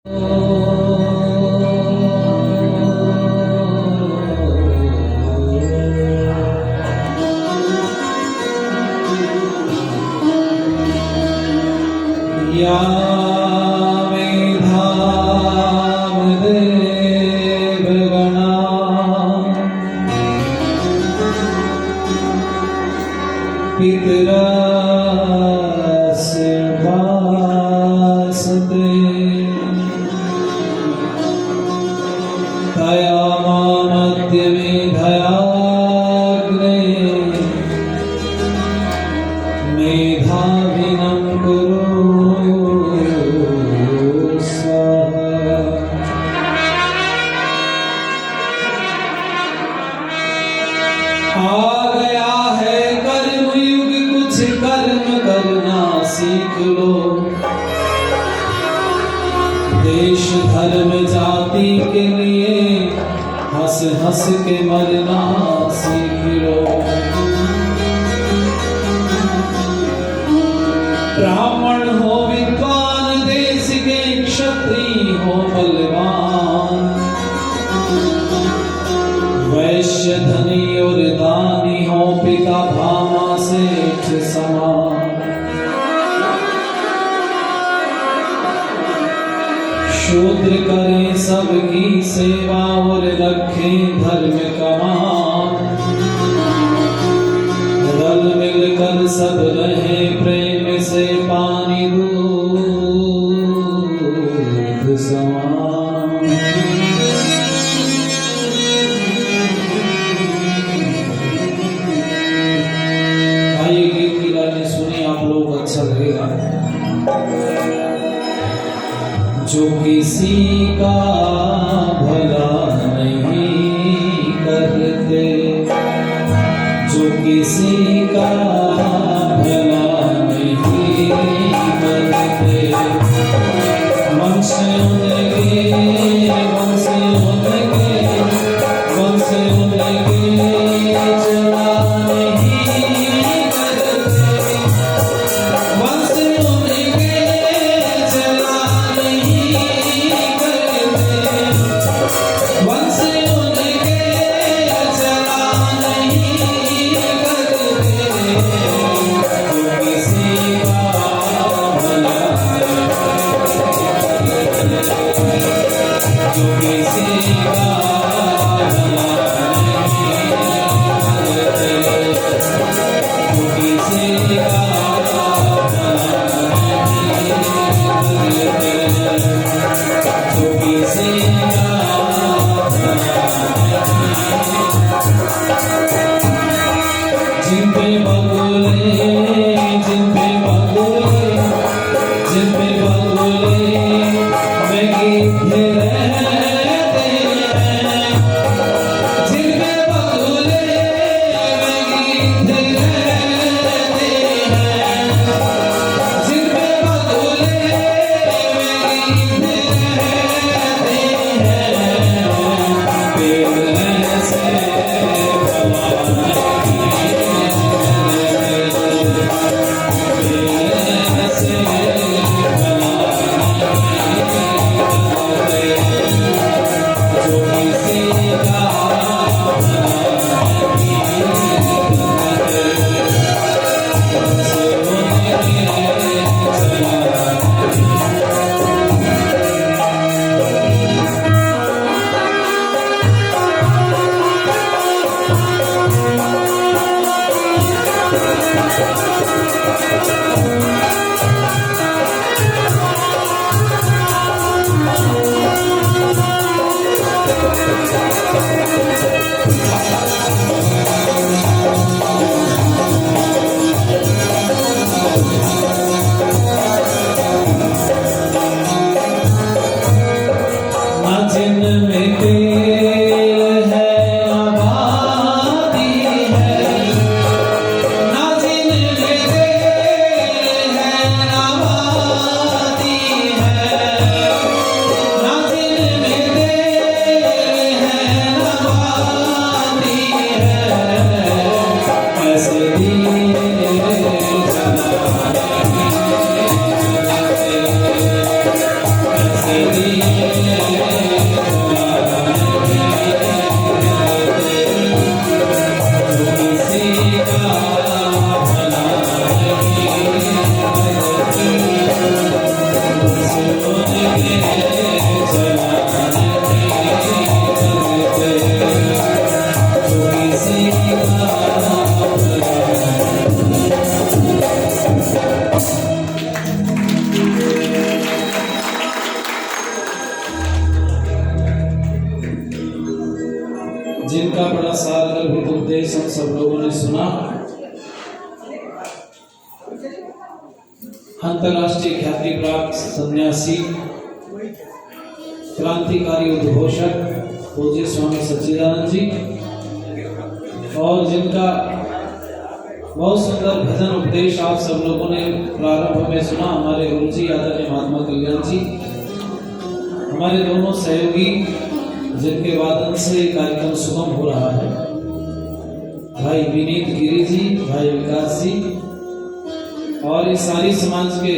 या मेधाम देवगणा पितरस्य भासते तया मामद्य मेधयाग्ने मेधाविनं कुरु आ गया है कर्म युग, कुछ कर्म करना सीख लो। देश धर्म जाति के लिए हंस हंस के मरना सीख लो। ब्राह्मण हो विद्वान, देश के क्षत्रिय हो बलवान, वैश्य धनी और दानी हो पिता भामा सेठ समान। शूद्र करें सबकी सेवा और रखें धर्म का मान। रल मिलकर सब रहे प्रेम से पानी दूध समान। ये गीत की लाइनें सुनी आप लोग, अच्छा लगेगा। जो किसी का भला नहीं करते, जो किसी का भला नहीं करते, मन से उनके मन से उनके मन से उनके चला नहीं करते, मन से उनके चला नहीं करते, मन से उनके चला नहीं करते। जो किसी का भला नहीं करते, जो जिनका बड़ा सार गर्भित उपदेश हम सब लोगों ने सुना। अंतर्राष्ट्रीय ख्याति प्राप्त सन्यासी, क्रांतिकारी उद्घोषक पूज्य स्वामी सच्चिदानंद जी, और जिनका बहुत सुंदर भजन उपदेश आप सब लोगों ने प्रारंभ में सुना, हमारे गुरु जी आदरणीय महात्मा कल्याण जी, हमारे दोनों सहयोगी जिनके वादन से कार्यक्रम सुगम हो रहा है, भाई विनीत गिरी जी, भाई विकास जी, और इस सारी समाज के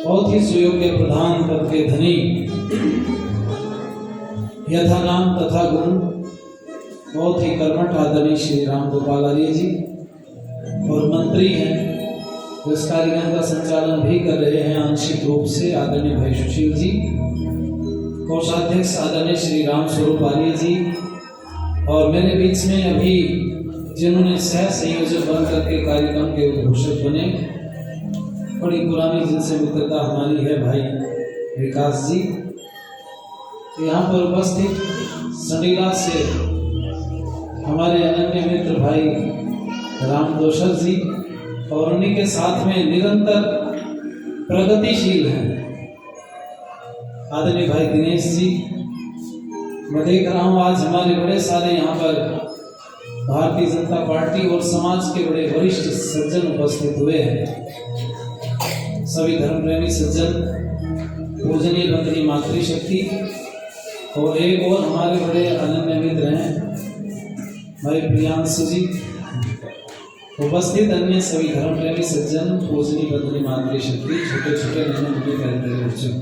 बहुत ही सुयोग्य प्रधान पद के धनी यथा नाम तथा गुण बहुत ही कर्मठ आदरणीय श्री राम गोपाल आर्य जी, और मंत्री हैं जो इस कार्यक्रम का संचालन भी कर रहे हैं आंशिक रूप से आदरणीय भाई सुशील जी, कोषाध्यक्ष आदरणीय श्री राम स्वरूप आर्य जी, और मेरे बीच में अभी जिन्होंने सह संयोजक बन करके कार्यक्रम के उद्घोषक बने, बड़ी पुरानी जिनसे मित्रता हमारी है, भाई विकास जी। यहाँ पर उपस्थित संडीला से हमारे अनन्य मित्र भाई राम दोषर जी, और उन्हीं के साथ में निरंतर प्रगतिशील हैं आदरणीय भाई दिनेश जी। मैं देख रहा हूँ आज हमारे बड़े सारे यहाँ पर भारतीय जनता पार्टी और समाज के बड़े वरिष्ठ सज्जन उपस्थित हुए हैं, सभी धर्म प्रेमी सज्जन, पूजनीय बंदनी मातृशक्ति, और एक और हमारे बड़े अनन्य मित्र हैं भाई प्रियांशु जी, उपस्थित अन्य सभी धर्म प्रेमी सज्जन, पूजनीय बंदनी मातृशक्ति, छोटे छोटे नन्हे बच्चों,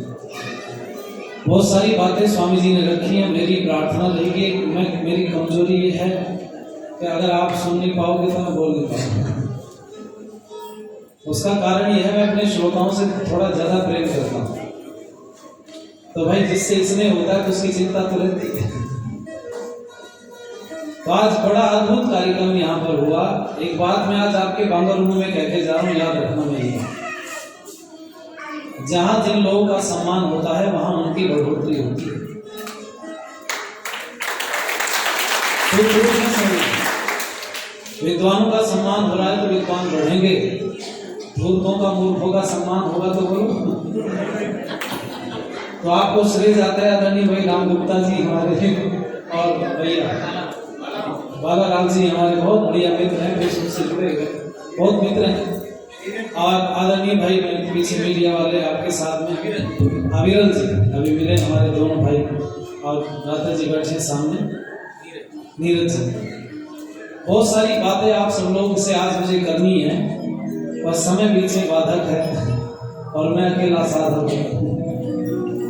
बहुत सारी बातें स्वामी जी ने रखी हैं। मेरी प्रार्थना रहेगी, मेरी कमजोरी ये है कि अगर आप सुन नहीं पाओगे तो मैं बोल नहीं पाऊंगा। उसका कारण यह है मैं अपने श्रोताओं से थोड़ा ज्यादा प्रेम करता हूँ, तो भाई जिससे इसमें होता है तो उसकी चिंता तो रहती है। तो आज बड़ा अद्भुत कार्यक्रम यहाँ पर हुआ। एक बात मैं आज आपके बांगर रूम में कह के जा रहा हूँ, याद रखना मेरी, जहां जिन लोगों का सम्मान होता है वहां उनकी बढ़ोतरी होती है। विद्वानों का सम्मान हो रहा है तो विद्वान बढ़ेंगे, मूर्खों का मूर्खों का सम्मान होगा तो बोलो। तो आपको श्रेय जाता है आदरणीय भाई राम गुप्ता जी हमारे, और भैया बालालाल जी हमारे बहुत बढ़िया मित्र हैं, फेसबुक से जुड़े हुए बहुत मित्र हैं, और आदरणीय भाई पीछे मीडिया वाले आपके साथ में अविरल जी अभी मिले, हमारे दोनों भाई, और राधा जी बैठे सामने, नीरज जी। बहुत सारी बातें आप सब लोगों से आज मुझे करनी है, और समय बीच में बाधक है और मैं अकेला साधक हूँ।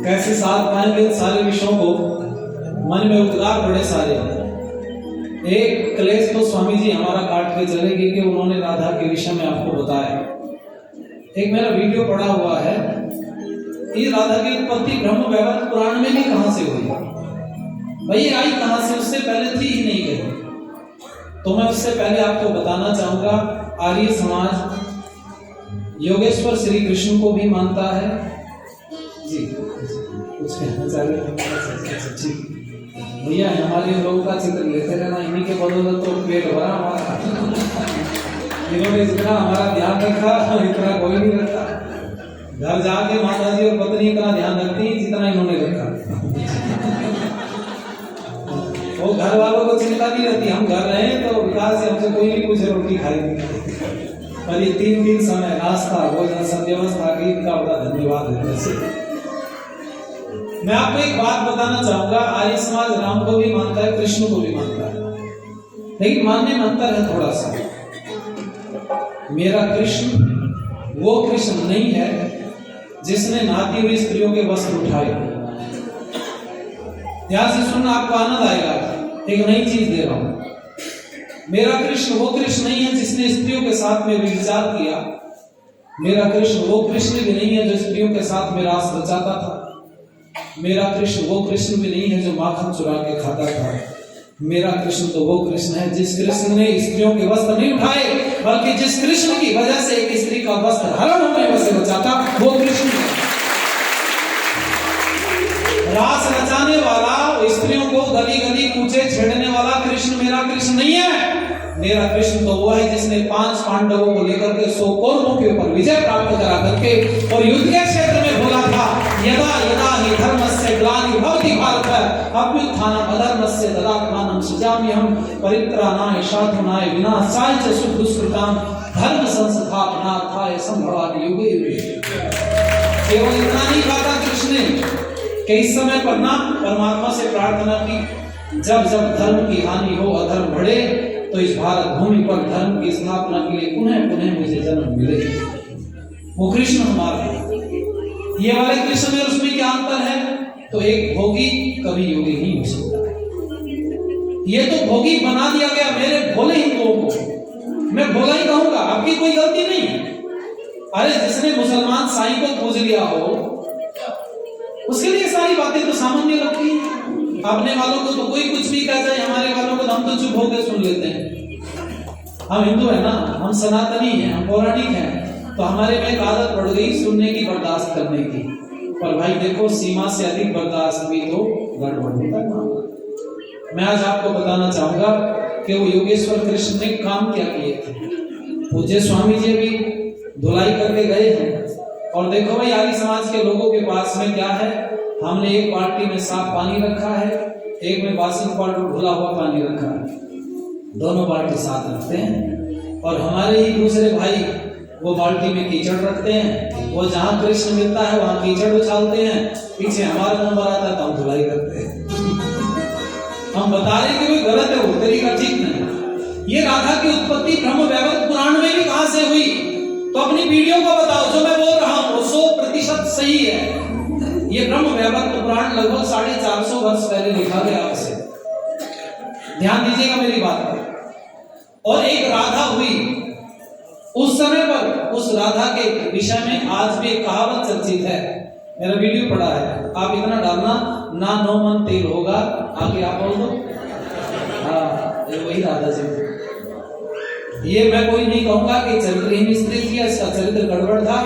कैसे साथ पाएंगे सारे विषयों को, मन में उद्गार बड़े सारे। एक क्लेश तो स्वामी जी हमारा काट के चलेंगे कि उन्होंने राधा के विषय में आपको बताया। एक मेरा वीडियो पड़ा हुआ है, ये राधा की उत्पत्ति ब्रह्म वैवर्त पुराण में भी कहां से हुई, भाई आई कहां से, उससे पहले थी ही नहीं कहीं। तो मैं उससे पहले आपको बताना चाहूंगा, आर्य समाज योगेश्वर श्री कृष्ण को भी मानता है जी। कुछ कहना चाह रहे ठीक भैया, हमारे लोगों का चित्र लेते रहना, इन्हीं के बदौलत तो पेट भरा हमारा। इन्होंने जितना हमारा ध्यान रखा इतना कोई नहीं रखता। घर जाके माता जी और पत्नी इतना ध्यान रखती है जितना इन्होंने रखा। वो घर वालों को चिंता नहीं रहती, हम घर रहे तो विकास से हमसे कोई नहीं पूछे रोटी खाएगी, पर ये 3 समय नाश्ता भोजन सब व्यवस्था की, इनका बड़ा धन्यवाद है। मैं आपको एक बात बताना चाहूंगा, आर्य समाज राम को भी मानता है, कृष्ण को भी मानता है, लेकिन मानने में अंतर है थोड़ा सा। मेरा कृष्ण वो कृष्ण नहीं है जिसने नहाती हुई स्त्रियों के वस्त्र उठाए। ध्यान से सुनना, आपको आनंद आएगा, एक नई चीज दे रहा हूं। मेरा कृष्ण वो कृष्ण नहीं है जिसने स्त्रियों के साथ में व्यभिचार किया। मेरा कृष्ण वो कृष्ण भी नहीं है जो स्त्रियों के साथ में रास रचाता था। मेरा कृष्ण वो कृष्ण भी नहीं है जो माखन चुरा के खाता था। मेरा कृष्ण तो वो कृष्ण है जिस कृष्ण ने स्त्रियों के वस्त्र नहीं उठाए, बल्कि जिस कृष्ण की वजह से एक स्त्री का वस्त्र हरण होने से बचाता, वो कृष्ण है। रास रचाने वाला, स्त्रियों को गली गली कूचे छेड़ने वाला कृष्ण मेरा कृष्ण नहीं है। मेरा कृष्ण तो वो है जिसने 5 पांडवों को लेकर के 100 कौरवों के ऊपर विजय प्राप्त करा करके और युद्ध के क्षेत्र में बोला था, यदा यदा हि धर्मस्य ग्लानि भवति भारत अभ्युत्थानम् अधर्मस्य तदात्मानं सृजाम्यहम् परित्राणाय साधूनाय विनाशाय च सुदुष्कृताम् धर्म संस्थापनार्थाय संभवामि युगे युगे। केवल इतना नहीं कहा कृष्ण ने कि इस समय पर ना परमात्मा से प्रार्थना की, जब जब धर्म की हानि हो, अधर्म बढ़े, तो इस भारत भूमि पर धर्म की स्थापना के लिए पुनः पुनः मुझे जन्म मिले। वो कृष्ण हमारा, ये वाले कृष्ण में उसमें क्या अंतर है? तो एक भोगी कभी योगी नहीं हो सकता। ये तो भोगी बना दिया गया मेरे भोले हिंदुओं को। मैं भोला ही कहूंगा, आपकी कोई गलती नहीं। अरे जिसने मुसलमान साईं को खोज लिया हो, उसके लिए सारी बातें तो सामान्य लगती हैं। अपने वालों को तो कोई कुछ भी कह जाए, हमारे वालों को तो हम तो चुप होकर सुन लेते हैं। हम हिंदू है ना, हम सनातनी हैं, हम पौराणिक हैं, तो हमारे में एक आदत पड़ गई सुनने की, बर्दाश्त करने की। पर भाई देखो, सीमा से अधिक बर्दाश्त भी तो गड़बड़ होता है। मैं आज आपको बताना चाहूंगा कि वो योगेश्वर कृष्ण ने काम क्या किए थे। पूज्य स्वामी जी भी धुलाई करके गए हैं, और देखो भाई आदि समाज के लोगों के पास में क्या है, हमने एक बाल्टी में साफ पानी रखा है, एक में बासिंग पाउडर घुला हुआ पानी रखा है, दोनों बाल्टी साथ रखते हैं। और हमारे ही दूसरे भाई वो बाल्टी में कीचड़ रखते हैं, वो जहाँ कृष्ण मिलता है वहां कीचड़ उछालते हैं, पीछे हमारा नंबर आता है तो हम धुलाई करते हैं। हम बता रहे कि कोई गलत है, वो तरीका ठीक नहीं। ये राधा की उत्पत्ति ब्रह्म वैवर्त पुराण में भी कहां से हुई? तो अपनी पीढ़ियों को बताओ, जो मैं बोल रहा हूं वो 100% सही है। ये ब्रह्म वैवर्त पुराण लगभग 450 वर्ष पहले लिखा गया आपसे, ध्यान दीजिएगा मेरी बात पर। और एक राधा हुई उस समय पर, उस राधा के विषय में आज भी एक कहावत चर्चित है, मेरा वीडियो पड़ा है, आप इतना डालना, ना 9 मन तेल होगा, आगे आप बोल दो। हाँ, वही राधा जी। ये मैं कोई नहीं कहूंगा कि चरित्रहीन स्त्री थी, इसका चरित्र गड़बड़ था,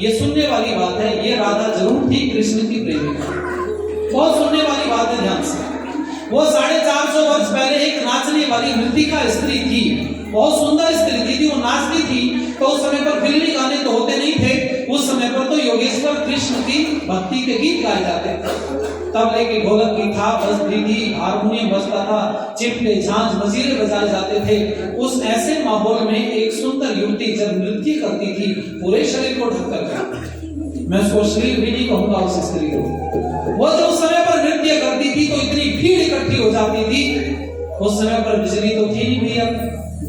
ये सुनने वाली बात है। ये राधा जरूर थी कृष्ण की प्रेमिका, बहुत सुनने वाली बात है, ध्यान से। वो 450 वर्ष पहले एक नाचने वाली नृतिका स्त्री थी, बहुत सुंदर स्त्री थी, वो नाचती थी। तो उस समय पर फिल्मी गाने तो होते नहीं थे, उस समय पर तो योगेश्वर कृष्ण की भक्ति के गीत गाए जाते थे। तबले की ढोलक की थाप बजती थी, हारमोनियम बजता था, चिमटे झांझ मजीरे बजाए जाते थे। उस ऐसे माहौल में एक सुंदर युवती जब नृत्य करती थी, पूरे शरीर को ढककर, मैं उसको शरीर भी नहीं कहूंगा उस स्त्री को, वो जब उस समय पर नृत्य करती थी तो इतनी भीड़ इकट्ठी हो जाती थी। उस समय पर बिजली तो थी नहीं भैया,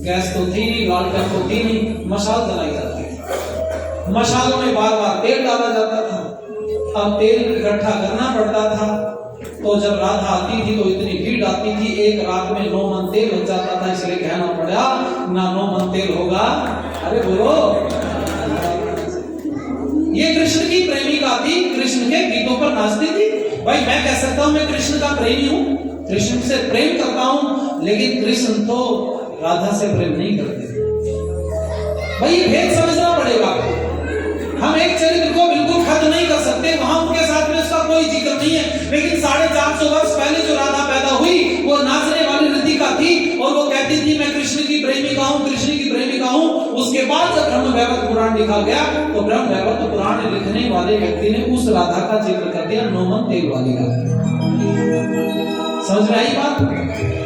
गैस तो थी नहीं, लालटेन तो थी नहीं, मशाल जलाई जाती थी। मशालों में बार बार तेल डाला जाता था, अब तेल इकट्ठा करना पड़ता था। तो जब राधा आती थी तो इतनी भीड़ आती थी, एक रात में 9 मन तेल लग जाता था, इसलिए कहना पड़ा ना 9 मन तेल होगा। अरे बोलो, ये कृष्ण की प्रेमिका थी, कृष्ण के गीतों पर नाचती थी। भाई मैं कह सकता हूं मैं कृष्ण का प्रेमी हूं, कृष्ण से प्रेम करता हूं, लेकिन कृष्ण तो राधा से प्रेम नहीं करते। भाई ये भेद समझना पड़ेगा। हम एक चरित्र को बिल्कुल खत्म नहीं कर सकते, वहां उनके साथ में उसका कोई जिक्र नहीं है, लेकिन 450 वर्ष पहले जो राधा पैदा हुई वो नाचने वाली नृतिका थी, और वो कहती थी मैं कृष्ण की प्रेमिका हूं, कृष्ण की प्रेमिका हूं। उसके बाद जब ब्रह्म वैवर्त पुराण लिखा गया तो ब्रह्म वैवर्त पुराण लिखने वाले व्यक्ति ने उस राधा का जिक्र कर दिया 9 मन तेल वाली का। समझ में आई बात?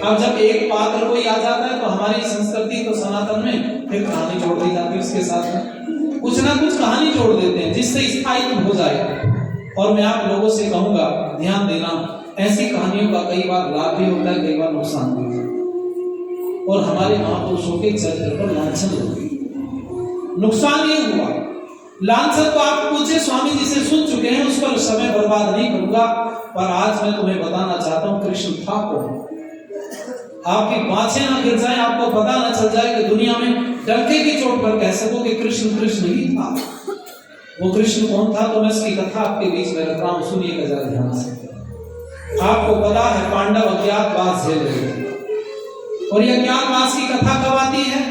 अब जब एक पात्र कोई आ जाता है तो हमारी संस्कृति तो सनातन में फिर कहानी जोड़ दी जाती है, उसके साथ में कुछ ना कुछ कहानी जोड़ देते हैं जिससे स्थायित्व हो जाए। और मैं आप लोगों से कहूंगा ध्यान देना, ऐसी कहानियों का कई बार लाभ भी होता है, कई बार नुकसान भी होता है। और हमारे महापुरुषों के चरित्र पर लांछन होगी। नुकसान ये हुआ, लांछन तो आप पूछे स्वामी जी से सुन चुके हैं, उस पर समय बर्बाद नहीं करूंगा। पर आज मैं तुम्हें बताना चाहता हूं कृष्ण था कौन। आपकी बातें ना गिर जाए, आपको पता ना चल जाए कि दुनिया में डंके की चोट पर कह सको कि कृष्ण कृष्ण ही था। वो कृष्ण कौन था, तो मैं इसकी कथा आपके बीच में रख रहा हूं, सुनिएगा जरा ध्यान से। आपको पता है पांडव अज्ञातवास झेल रहे थे, और यह अज्ञातवास की कथा कब आती है?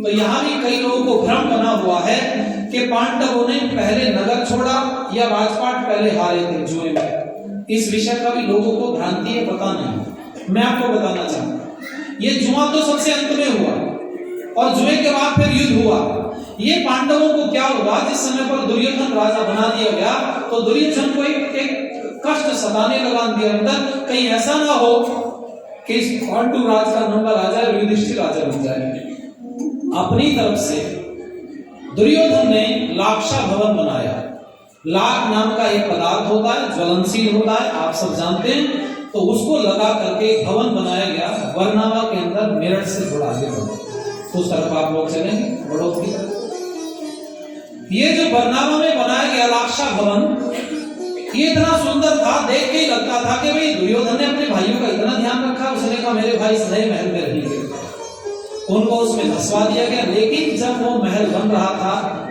तो यहां भी कई लोगों को भ्रम बना हुआ है कि पांडवों ने पहले नगर छोड़ा या राजपाट पहले हारे थे जुए में। इस विषय का भी लोगों को भ्रांति है, पता नहीं। मैं आपको बताना चाहूंगा, ये जुआ तो सबसे अंत में हुआ और जुए के बाद फिर युद्ध हुआ। ये पांडवों को क्या हुआ, जिस समय पर दुर्योधन राजा बना दिया गया तो दुर्योधन को एक कष्ट सताने लगा अंदर अंदर, कहीं ऐसा ना हो कि इस पांडु राज का नंबर आ जाए और युधिष्ठिर राजा बन जाए। अपनी तरफ से दुर्योधन ने लाक्षा भवन बनाया। लाख नाम का एक पदार्थ होता है, ज्वलनशील होता है, आप सब जानते हैं। तो उसको लगा करके भवन बनाया गया बरनावा के अंदर, मेरठ से थोड़ा आगे बढ़ो उस तरफ आप लोग चलेंगे, बड़ौद की तरफ। ये जो बरनावा में बनाया गया लाक्षा भवन, ये इतना सुंदर था, देख के ही लगता था कि भाई दुर्योधन ने अपने भाइयों का इतना ध्यान रखा। उसने कहा मेरे भाई इस नए महल में रहेंगे, उनको उसमें धसवा दिया गया। लेकिन जब वो महल बन रहा था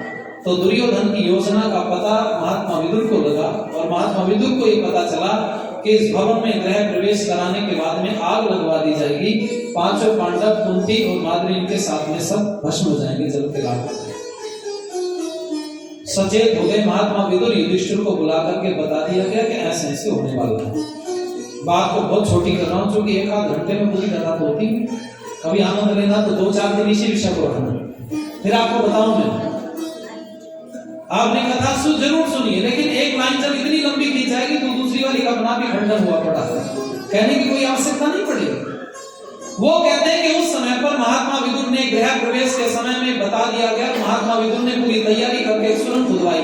तो दुर्योधन की योजना का पता महात्मा विदुर को लगा और महात्मा विदुर को ये पता चला कि इस भवन में गृह प्रवेश कराने के बाद में आग लगवा दी जाएगी, पांचों पांडव, कुंती और माद्री इनके साथ में सब भस्म हो जाएंगे जल के लाभ। सचेत हो गए महात्मा विदुर, युधिष्ठिर को बुला करके बता दिया गया कि ऐसे ऐसे होने वाला है। बात को बहुत छोटी कर रहा हूं क्योंकि एक आध घंटे में पूरी कथा तो होती, कभी आनंद लेना तो 2-4 दिन इसी विषय को रखना, फिर आपको बताऊं मैं। आपने कथा जरूर सुनिए, लेकिन एक लाइन जब इतनी लंबी खींच जाएगी तो दूसरी वाली का अपना भी खंडन हुआ पड़ा है, कहने की कोई आवश्यकता नहीं पड़ेगी। वो कहते हैं कि उस समय पर महात्मा विदुर ने गृह प्रवेश के समय में बता दिया गया, महात्मा विदुर ने पूरी तैयारी करके सुरंग खुदवाई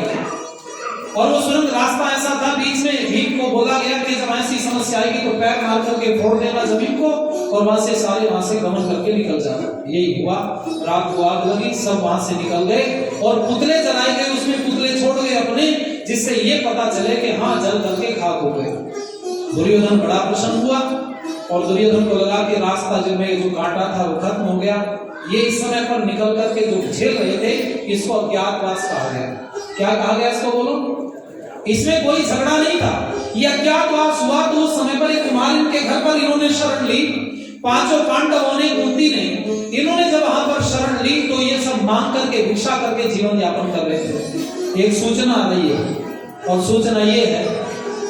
और वो सुरंग रास्ता ऐसा था, बीच में भीम को बोला गया कि जब ऐसी समस्या आएगी तो पैर मार करके फोड़ देना जमीन को और वहां से सारे वहां से गमन करके निकल जाना। यही हुआ, रात को आग लगी, सब वहां से निकल गए और पुतले जलाए गए, उसमें पुतले छोड़ गए अपने, जिससे ये पता चले कि हाँ जल करके खाक हो गए। दुर्योधन बड़ा प्रसन्न हुआ और दुर्योधन को लगा कि रास्ता जो काटा था वो खत्म हो गया। ये इस समय पर निकल करके जो झेल रहे थे, इसको अज्ञातवास कहा गया। क्या कहा गया इसको बोलो? इसमें कोई झगड़ा नहीं था, ये अज्ञातवास हुआ। तो उस समय पर एक कुमार इनके घर पर इन्होंने शरण ली, पांचों पांडवों ने, कुंती ने, इन्होंने जब वहां पर शरण ली तो ये सब मांग करके भिक्षा करके जीवन यापन कर रहे थे। एक सूचना आ रही है और सूचना ये है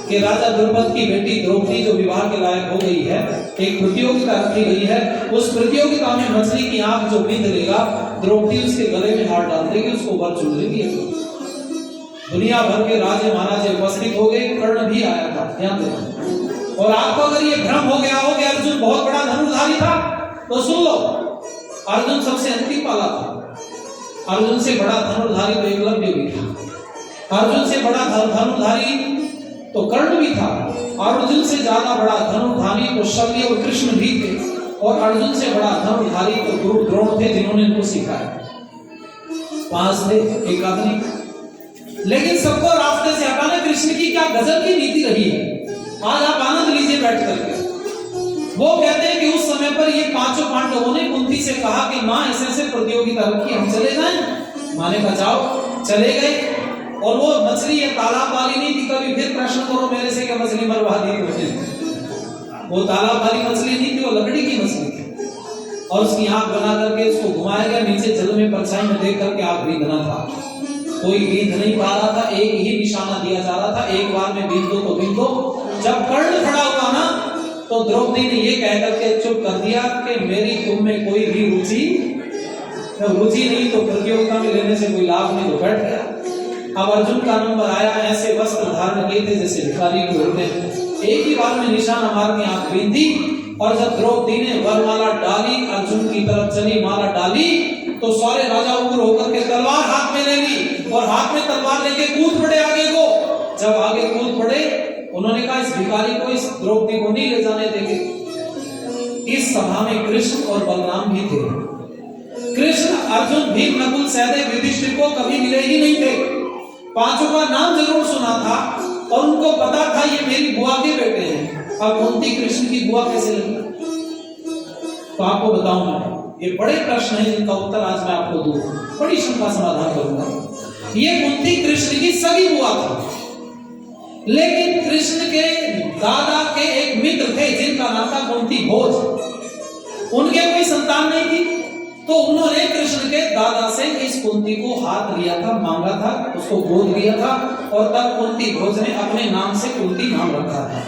कि राजा द्रुपद की बेटी द्रौपदी जो विवाह के लायक हो गई है, एक प्रतियोगिता रखी गई है। उस प्रतियोगिता में मछली की आंख जो बींध लेगा, द्रौपदी उसके गले में हाथ डाल देगी, उसको वर चुन लेगी। दुनिया भर के राजे महाराजे उपस्थित हो गए, कर्ण भी आया था, ध्यान देना। और आपको अगर ये भ्रम हो गया हो कि अर्जुन बहुत बड़ा धनुर्धारी था, तो सुन लो, अर्जुन सबसे अंतिम वाला था। अर्जुन से बड़ा धनुर्धारी तो एकलव्य भी था, अर्जुन से बड़ा धनुर्धारी तो कर्ण भी था, अर्जुन से ज्यादा बड़ा धनुर्धारी तो शल्य और कृष्ण भी थे, और अर्जुन से बड़ा धनुर्धारी तो गुरु द्रोण थे, जिन्होंने इनको सिखाया। 5 थे, एक आदमी। लेकिन सबको रास्ते से हटाने कृष्ण की क्या गजब की नीति रही है, आज आप आनंद लीजिए बैठ करके। वो कहते हैं कि उस समय पर ये पांचों पांडवों ने कुंती से कहा कि मां ऐसे ऐसे प्रतियोगिता रखी, हम चले जाएं। मां ने कहा जाओ, चले गए। और वो मछली ये तालाब वाली नहीं थी, कभी फिर प्रश्न करो मेरे से कि मछली मरवा दी मुझे। वो तालाब वाली मछली नहीं थी, वो लकड़ी की मछली थी और उसकी आंख बना करके उसको घुमाया गया, नीचे जल में परछाई में देख करके आग बीधना था। कोई बीध नहीं पा रहा था, एक ही निशाना दिया जा रहा था, एक बार में बीध दो तो बीध दो। जब कर्ण खड़ा हुआ ना तो द्रौपदी ने ये कह करके चुप कर दिया कि मेरी तुम में कोई भी रुचि नहीं, तो प्रतियोगिता में लेने से कोई लाभ नहीं, तो बैठ गया। अब अर्जुन का नंबर आया, ऐसे वस्त्र धारण किए थे जैसे भिखारी को होते हैं, एक ही बार में निशाना मार के आंख बींधी। और जब द्रौपदी ने वरमाला डाली, अर्जुन की तरफ चली, माला डाली, तो सारे राजा उग्र होकर के तलवार हाथ में ले ली और हाथ में तलवार लेके कूद पड़े आगे को। जब आगे कूद पड़े, उन्होंने कहा इस भिखारी को, इस द्रौपदी को नहीं ले जाने देंगे। इस सभा में कृष्ण और बलराम भी थे। कृष्ण, अर्जुन, भीम, नकुल, सहदेव, युधिष्ठिर को कभी मिले ही नहीं थे। पांचों का नाम जरूर सुना था और उनको पता था ये मेरी बुआ के बेटे हैं। अब कुंती कृष्ण की बुआ कैसे लगी? तो आपको बताऊं मैं, ये बड़े प्रश्न हैं जिनका उत्तर आज मैं आपको दूं, बड़ी शंका समाधान करूंगा। ये कुंती कृष्ण की सगी बुआ थी, लेकिन कृष्ण के दादा के एक मित्र थे जिनका नाम था कुंती भोज। उनके कोई संतान नहीं थी, तो उन्होंने कृष्ण के दादा से इस कुंती को हाथ लिया था, मांगा था, उसको गोद लिया था, और तब कुंती भोज ने अपने नाम से कुंती नाम रखा था।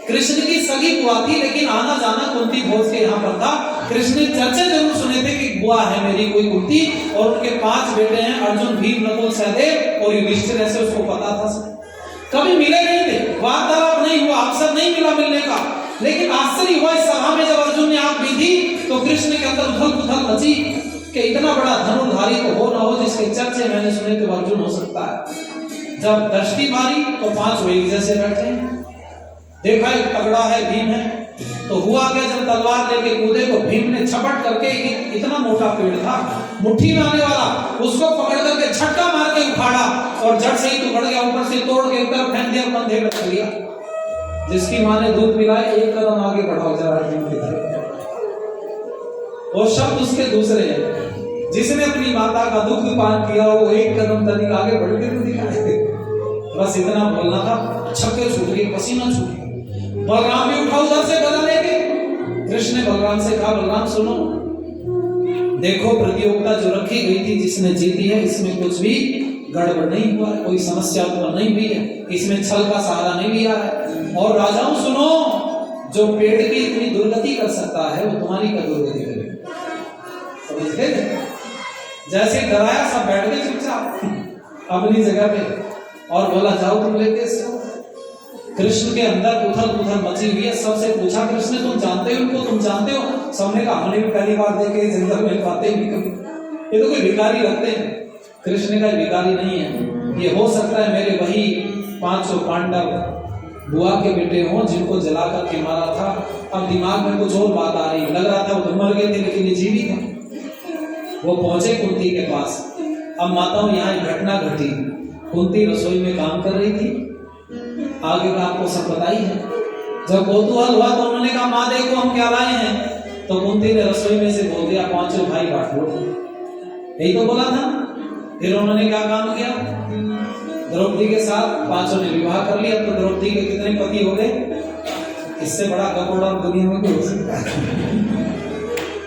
कृष्ण की सगी बुआ थी, लेकिन आना जाना कुंती भोज के यहाँ पर था। कृष्ण ने चर्चा जरूर सुने थे कि बुआ है मेरी कोई कुंती, और उनके 5 बेटे हैं, अर्जुन, भीम, नकुल, सहदेव और युधिष्ठिर, ऐसे उसको पता था। कभी मिले नहीं थे, वार्तालाप नहीं हुआ, अवसर नहीं मिला मिलने का, लेकिन आश्चर्य हुआ इस सभा में जब अर्जुन ने आंख दी थी तो कृष्ण के अंदर उथल पुथल मची कि इतना बड़ा धनुर्धारी तो हो ना हो जिसके चर्चे मैंने सुने तो अर्जुन हो सकता है। जब दृष्टि मारी तो 5 एक जैसे बैठे, देखा एक तगड़ा है, भीम है। तो हुआ क्या, जब तलवार लेके कूदे तो भीम ने झपट करके, इतना मोटा पेड़ था मुट्ठी में आने वाला, उसको पकड़ करके झटका मार के उखाड़ा और जड़ से ही टुकड़ गया, ऊपर से तोड़ के ऊपर फेंक दिया, कंधे पे रख दिया। जिसकी मां ने दूध पिलाया, 1 कदम आगे बढ़ाओ जरा अर्जुन की तरफ। वो शब्द उसके दूसरे हैं, जिसने अपनी माता का दुग्ध पान किया वो 1 कदम तनिक आगे बढ़ के तो दिखाए। बस इतना बोलना था, छक्के छूट गए, पसीना छूट गया। बलराम भी उठा उधर से गदा लेके। कृष्ण ने बलराम से कहा, बलराम सुनो, देखो प्रतियोगिता जो रखी गई थी जिसने जीती है, इसमें कुछ भी गड़बड़ नहीं हुआ है, कोई समस्या उत्पन्न नहीं हुई है, इसमें छल का सहारा नहीं लिया है। और राजाओं सुनो, जो पेड़ की इतनी दुर्गति कर सकता है वो तुम्हारी क्या दुर्गति करेगा, समझ गए? जैसे डराया सब बैठ गए चुपचाप अपनी जगह पे और बोला जाओ तुम लेके इसको। कृष्ण के अंदर उथल पुथल मची हुई है। सबसे पूछा कृष्ण ने, तुम जानते हो उनको, तुम जानते हो? सबने कहा हमने भी पहली बार देखे, जंगल में पाते ही कभी, ये तो कोई भिखारी लगते हैं। कृष्ण ने कहा भिखारी नहीं है, ये हो सकता है मेरे वही 500 पांडव बुआ के बेटे हों जिनको जला करके मारा था। अब दिमाग में कुछ और बात आ रही, लग रहा था वो तो मर गए थे लेकिन ये जीवित है। वो पहुंचे कुंती के पास। अब माताओं यहाँ एक घटना घटी, कुंती रसोई में काम कर रही थी, आगे का आपको सब पता ही है। जब कौतूहल हुआ तो उन्होंने कहा माँ देखो हम क्या लाए हैं, तो कुंती ने रसोई में से बोल दिया 5 भाई बांट लो, यही तो बोला था। फिर उन्होंने क्या काम किया, द्रौपदी के साथ 5 ने विवाह कर लिया। तो द्रौपदी के कितने पति हो गए? इससे बड़ा कपोड़ा दुनिया में कोई हो सकता है?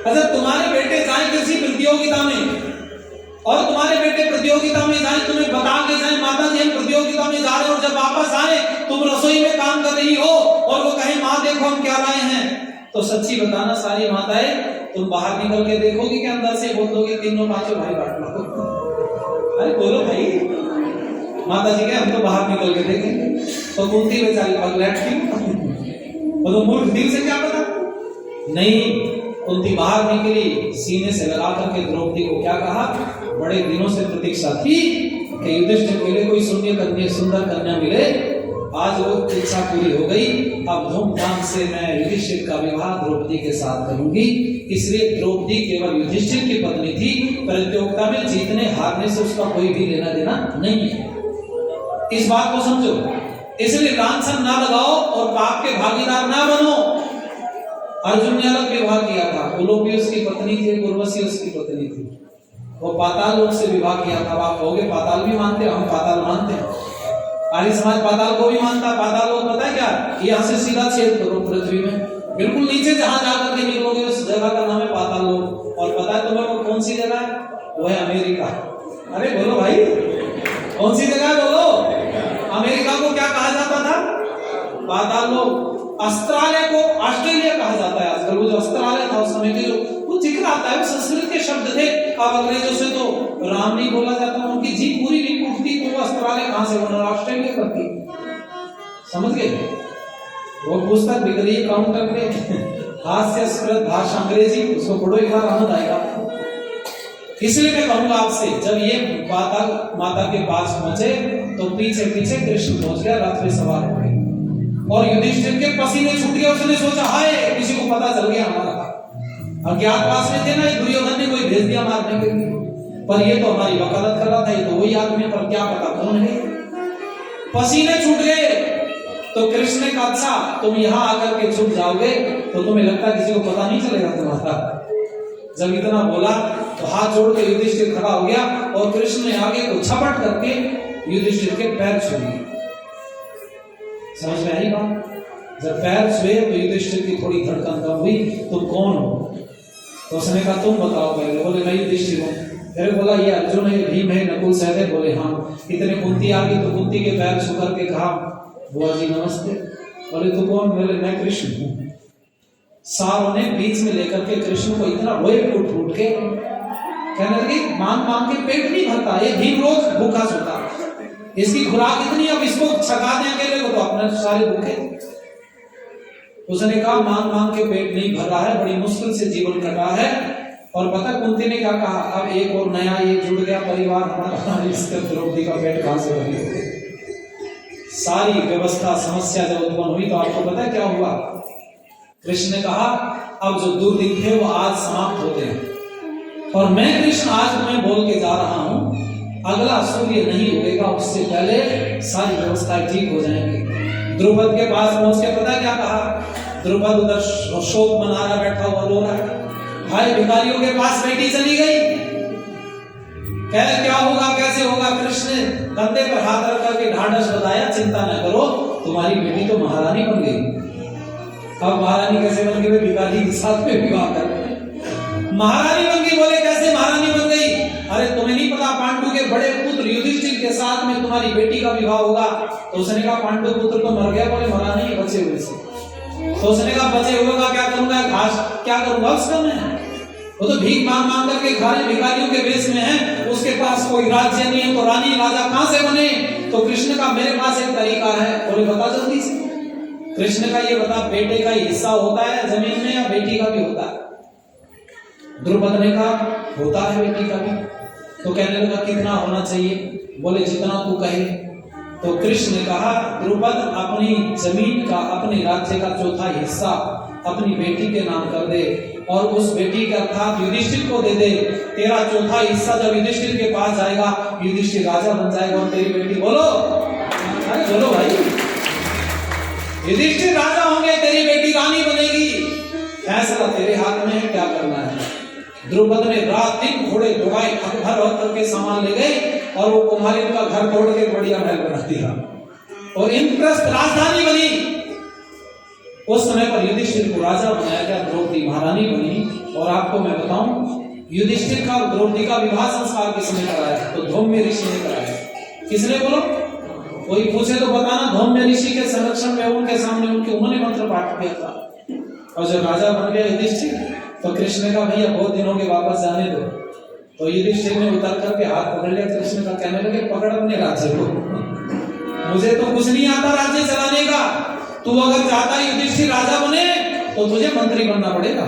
अच्छा, तुम्हारे बेटे जाए किसी प्रतियोगिता में और तुम्हारे बेटे प्रतियोगिता में जाए, तुम्हें बता के जाए माता जी हम प्रतियोगिता में जा रहे हैं, और जब वापस आए तुम रसोई में काम कर रही हो और वो कहे माँ देखो हम क्या लाए हैं, तो सच्ची बताना सारी माताएं, तुम बाहर निकल के देखोगी कि अंदर से बोल दोगे 3-5 भाई बांट लो? अरे बोलो भाई, माता जी के हम तो बाहर निकल के देखेंगे। तो कुंती बेचारी पगलैट थी, वो तो मूर्ख दिल से क्या पता नहीं। कुंती बाहर निकली, सीने से लगा करके द्रौपदी को क्या कहा, बड़े दिनों से प्रतीक्षा थी कि युधिष्ठिर के लिए कोई सुंदर कन्या मिले, आज वो इच्छा पूरी हो गई। अब धूमधाम से मैं युधिष्ठिर का विवाह द्रौपदी के साथ करूंगी। इसलिए द्रौपदी केवल युधिष्ठिर की पत्नी थी, प्रतियोगिता में जीतने हारने से उसका कोई भी लेना देना नहीं है। इस बात को समझो, इसलिए लांछन ना लगाओ और पाप के भागीदार ना बनो। अर्जुन ने अलग विवाह किया था, उलोपी उसकी पत्नी थी, उर्वशी उसकी पत्नी थी। वो पाताल लोक से विवाह किया था। आप कहोगे पाताल भी मानते हैं, हम पाताल मानते हैं, आर्य समाज पाताल को भी मानता है। पाताल लोक पता है क्या, यहाँ से सीधा छेद करो पृथ्वी में, बिल्कुल नीचे जहां जाकर के निकलोगे उस जगह का नाम है पाताल लोक। और पता है तुम्हें वो कौन सी जगह है? वो है अमेरिका। अरे बोलो भाई, कौन सी जगह है बोलो? अमेरिका को क्या कहा जाता था? पाताल लोक। अस्ट्रेलिया को ऑस्ट्रेलिया कहा जाता है आजकल। वो जो अस्ट्रेलिया था उस समय के जो वो जिक्र आता है, वो संस्कृत के शब्द थे। अब अंग्रेजों से तो राम नहीं बोला जाता, उनकी जीत पूरी नहीं उठती, तो वो अस्ट्रेलिया कहां से बना, ऑस्ट्रेलिया करती, समझ गए? वो पुस्तक बिक रही है काउंटर पे, हास्यास्पद भाषा अंग्रेजी, उसको पढ़ो एक बार आनंद आएगा। इसलिए मैं कहूंगा आपसे, जब ये माता के पास पहुंचे तो पीछे पीछे कृष्ण पहुंच गया, रथ पे सवार हो गए और युधिष्ठिर के पसीने छूट गए। उसने सोचा हाय किसी को पता चल गया हमारा, अज्ञातवास में थे ना, दुर्योधन ने कोई भेज दिया मारने के लिए, पर ये तो हमारी वकालत कर रहा था, ये तो वही आदमी, पर क्या पता कौन है। पसीने छूट गए तो कृष्ण ने कहा अच्छा तुम यहाँ आकर के छुप जाओगे तो तुम्हें लगता किसी को पता नहीं चलेगा तुम्हारा। जब इतना बोला तो हाथ जोड़ के युधिष्ठिर खड़ा हो गया और कृष्ण ने आगे को झपट करके युधिष्ठिर के पैर छू लिए। समझ में आई बात? जब पैर छुए तो युधिष्ठिर की थोड़ी धड़कन कम हुई। तुम कौन हो? तो उसने कहा तुम बताओ पहले। बोले मैं युधिष्ठिर हूँ। फिर बोला ये अर्जुन है, भीम है, नकुल सहदेव? बोले हाँ। इतने कुंती आ गई तो कुंती के पैर छू करके कहा बुआ जी नमस्ते। बोले तू कौन? बोले मैं कृष्ण हूं। सारों ने बीच में लेकर के कृष्ण को इतना रोए फूट फूट के, कहने लगे मांग मांग के पेट नहीं भरता, ये भीम रोज भूखा सोता, इसकी खुराक इतनी, अब इसको छका दें अकेले को तो अपने सारे भूखे। उसने कहा मांग मांग के पेट नहीं भर रहा है, बड़ी मुश्किल से जीवन कटा है। और पता कुंती ने क्या कहा? अब एक और नया ये जुड़ गया परिवार हमारा, इसके द्रौपदी का पेट कहां से भरेगा? सारी व्यवस्था समस्या जब उत्पन्न हुई तो आपको पता है क्या हुआ? कृष्ण ने कहा अब जो दुर्दिन थे वो आज समाप्त होते हैं, और मैं कृष्ण आज तुम्हें बोल के जा रहा हूं, अगला सूर्य नहीं उगेगा उससे पहले सारी व्यवस्थाएं ठीक हो जाएंगी। द्रुपद के पास पहुंच के पता क्या कहा? द्रुपद उधर शोक मना रहा, बैठा हुआ रो रहा है। भाई भिखारियों के पास बेटी चली गई, कह क्या होगा कैसे होगा? कृष्ण ने कंधे पर हाथ रख करके ढांढस बताया, चिंता न करो तुम्हारी बेटी तो महारानी बन गई। अब महारानी कैसे बन गई? भिखारी के साथ में विवाह कर महारानी बन गई। बोले कैसे महारानी बन गई? अरे तुम्हें नहीं पता पांडु के बड़े पुत्र युधिष्ठिर के साथ में तुम्हारी बेटी का विवाह होगा। तो उसने कहा पांडु पुत्र तो मर गया। बोले मरा नहीं, बचे हुए से। तो उसने कहा बचे हुए का क्या करूंगा? घास क्या करूंगा उसका मैं? वो तो भीख मांग मांग करके खा रहे, भिखारियों के वेश में है, उसके पास कोई राज्य नहीं है, तो रानी राजा कहां से बने? तो कृष्ण का मेरे पास एक तरीका है। बोले बता जल्दी से। कृष्ण का ये बता, बेटे का हिस्सा होता है जमीन में या बेटी का भी होता है? द्रुपद ने कहा होता है बेटी का भी। तो कहने लगा कितना होना चाहिए? बोले जितना तू कहे। तो कृष्ण ने कहा द्रुपद अपनी जमीन का, अपने राज्य का चौथा हिस्सा अपनी बेटी के नाम कर दे, और उस बेटी के अर्थात युधिष्ठिर को दे दे। तेरा चौथा हिस्सा जब युधिष्ठिर के पास जाएगा, युधिष्ठिर राजा बन जाएगा और तेरी बेटी, बोलो अरे बोलो भाई, युधिष्ठिर राजा होंगे, तेरी बेटी रानी बनेगी। फैसला तेरे हाथ में है, क्या करना है? द्रुपद ने रात दिन घोड़े दौड़ाए, थक भर होकर के सामान ले गए, और वो कुम्हारिन का घर तोड़ के बढ़िया महल बना दिया और इंद्रप्रस्थ राजधानी बनी। उस समय पर युधिष्ठिर को राजा बनाया गया, द्रौपदी महारानी बनी। और आपको मैं बताऊं, युधिष्ठिर का और द्रौपदी का विवाह संस्कार किसने कराया? तो धौम्य ऋषि ने कराया। किसने? बोलो, कोई पूछे तो बताना। धौम्य ऋषि के संरक्षण में उनके सामने उन्होंने मंत्र पाठ किया था। और जब राजा बन गया युधिष्ठिर, तो कृष्ण ने कहा भैया बहुत दिन हो गए, वापस जाने दो। तो युधिष्ठिर ने उतर करके हाथ पकड़ लिया कृष्ण का, कहने लगे पकड़ अपने राज्य को, मुझे तो कुछ नहीं आता राज्य चलाने का। तू अगर चाहता है युधिष्ठिर राजा बने तो तुझे मंत्री बनना पड़ेगा।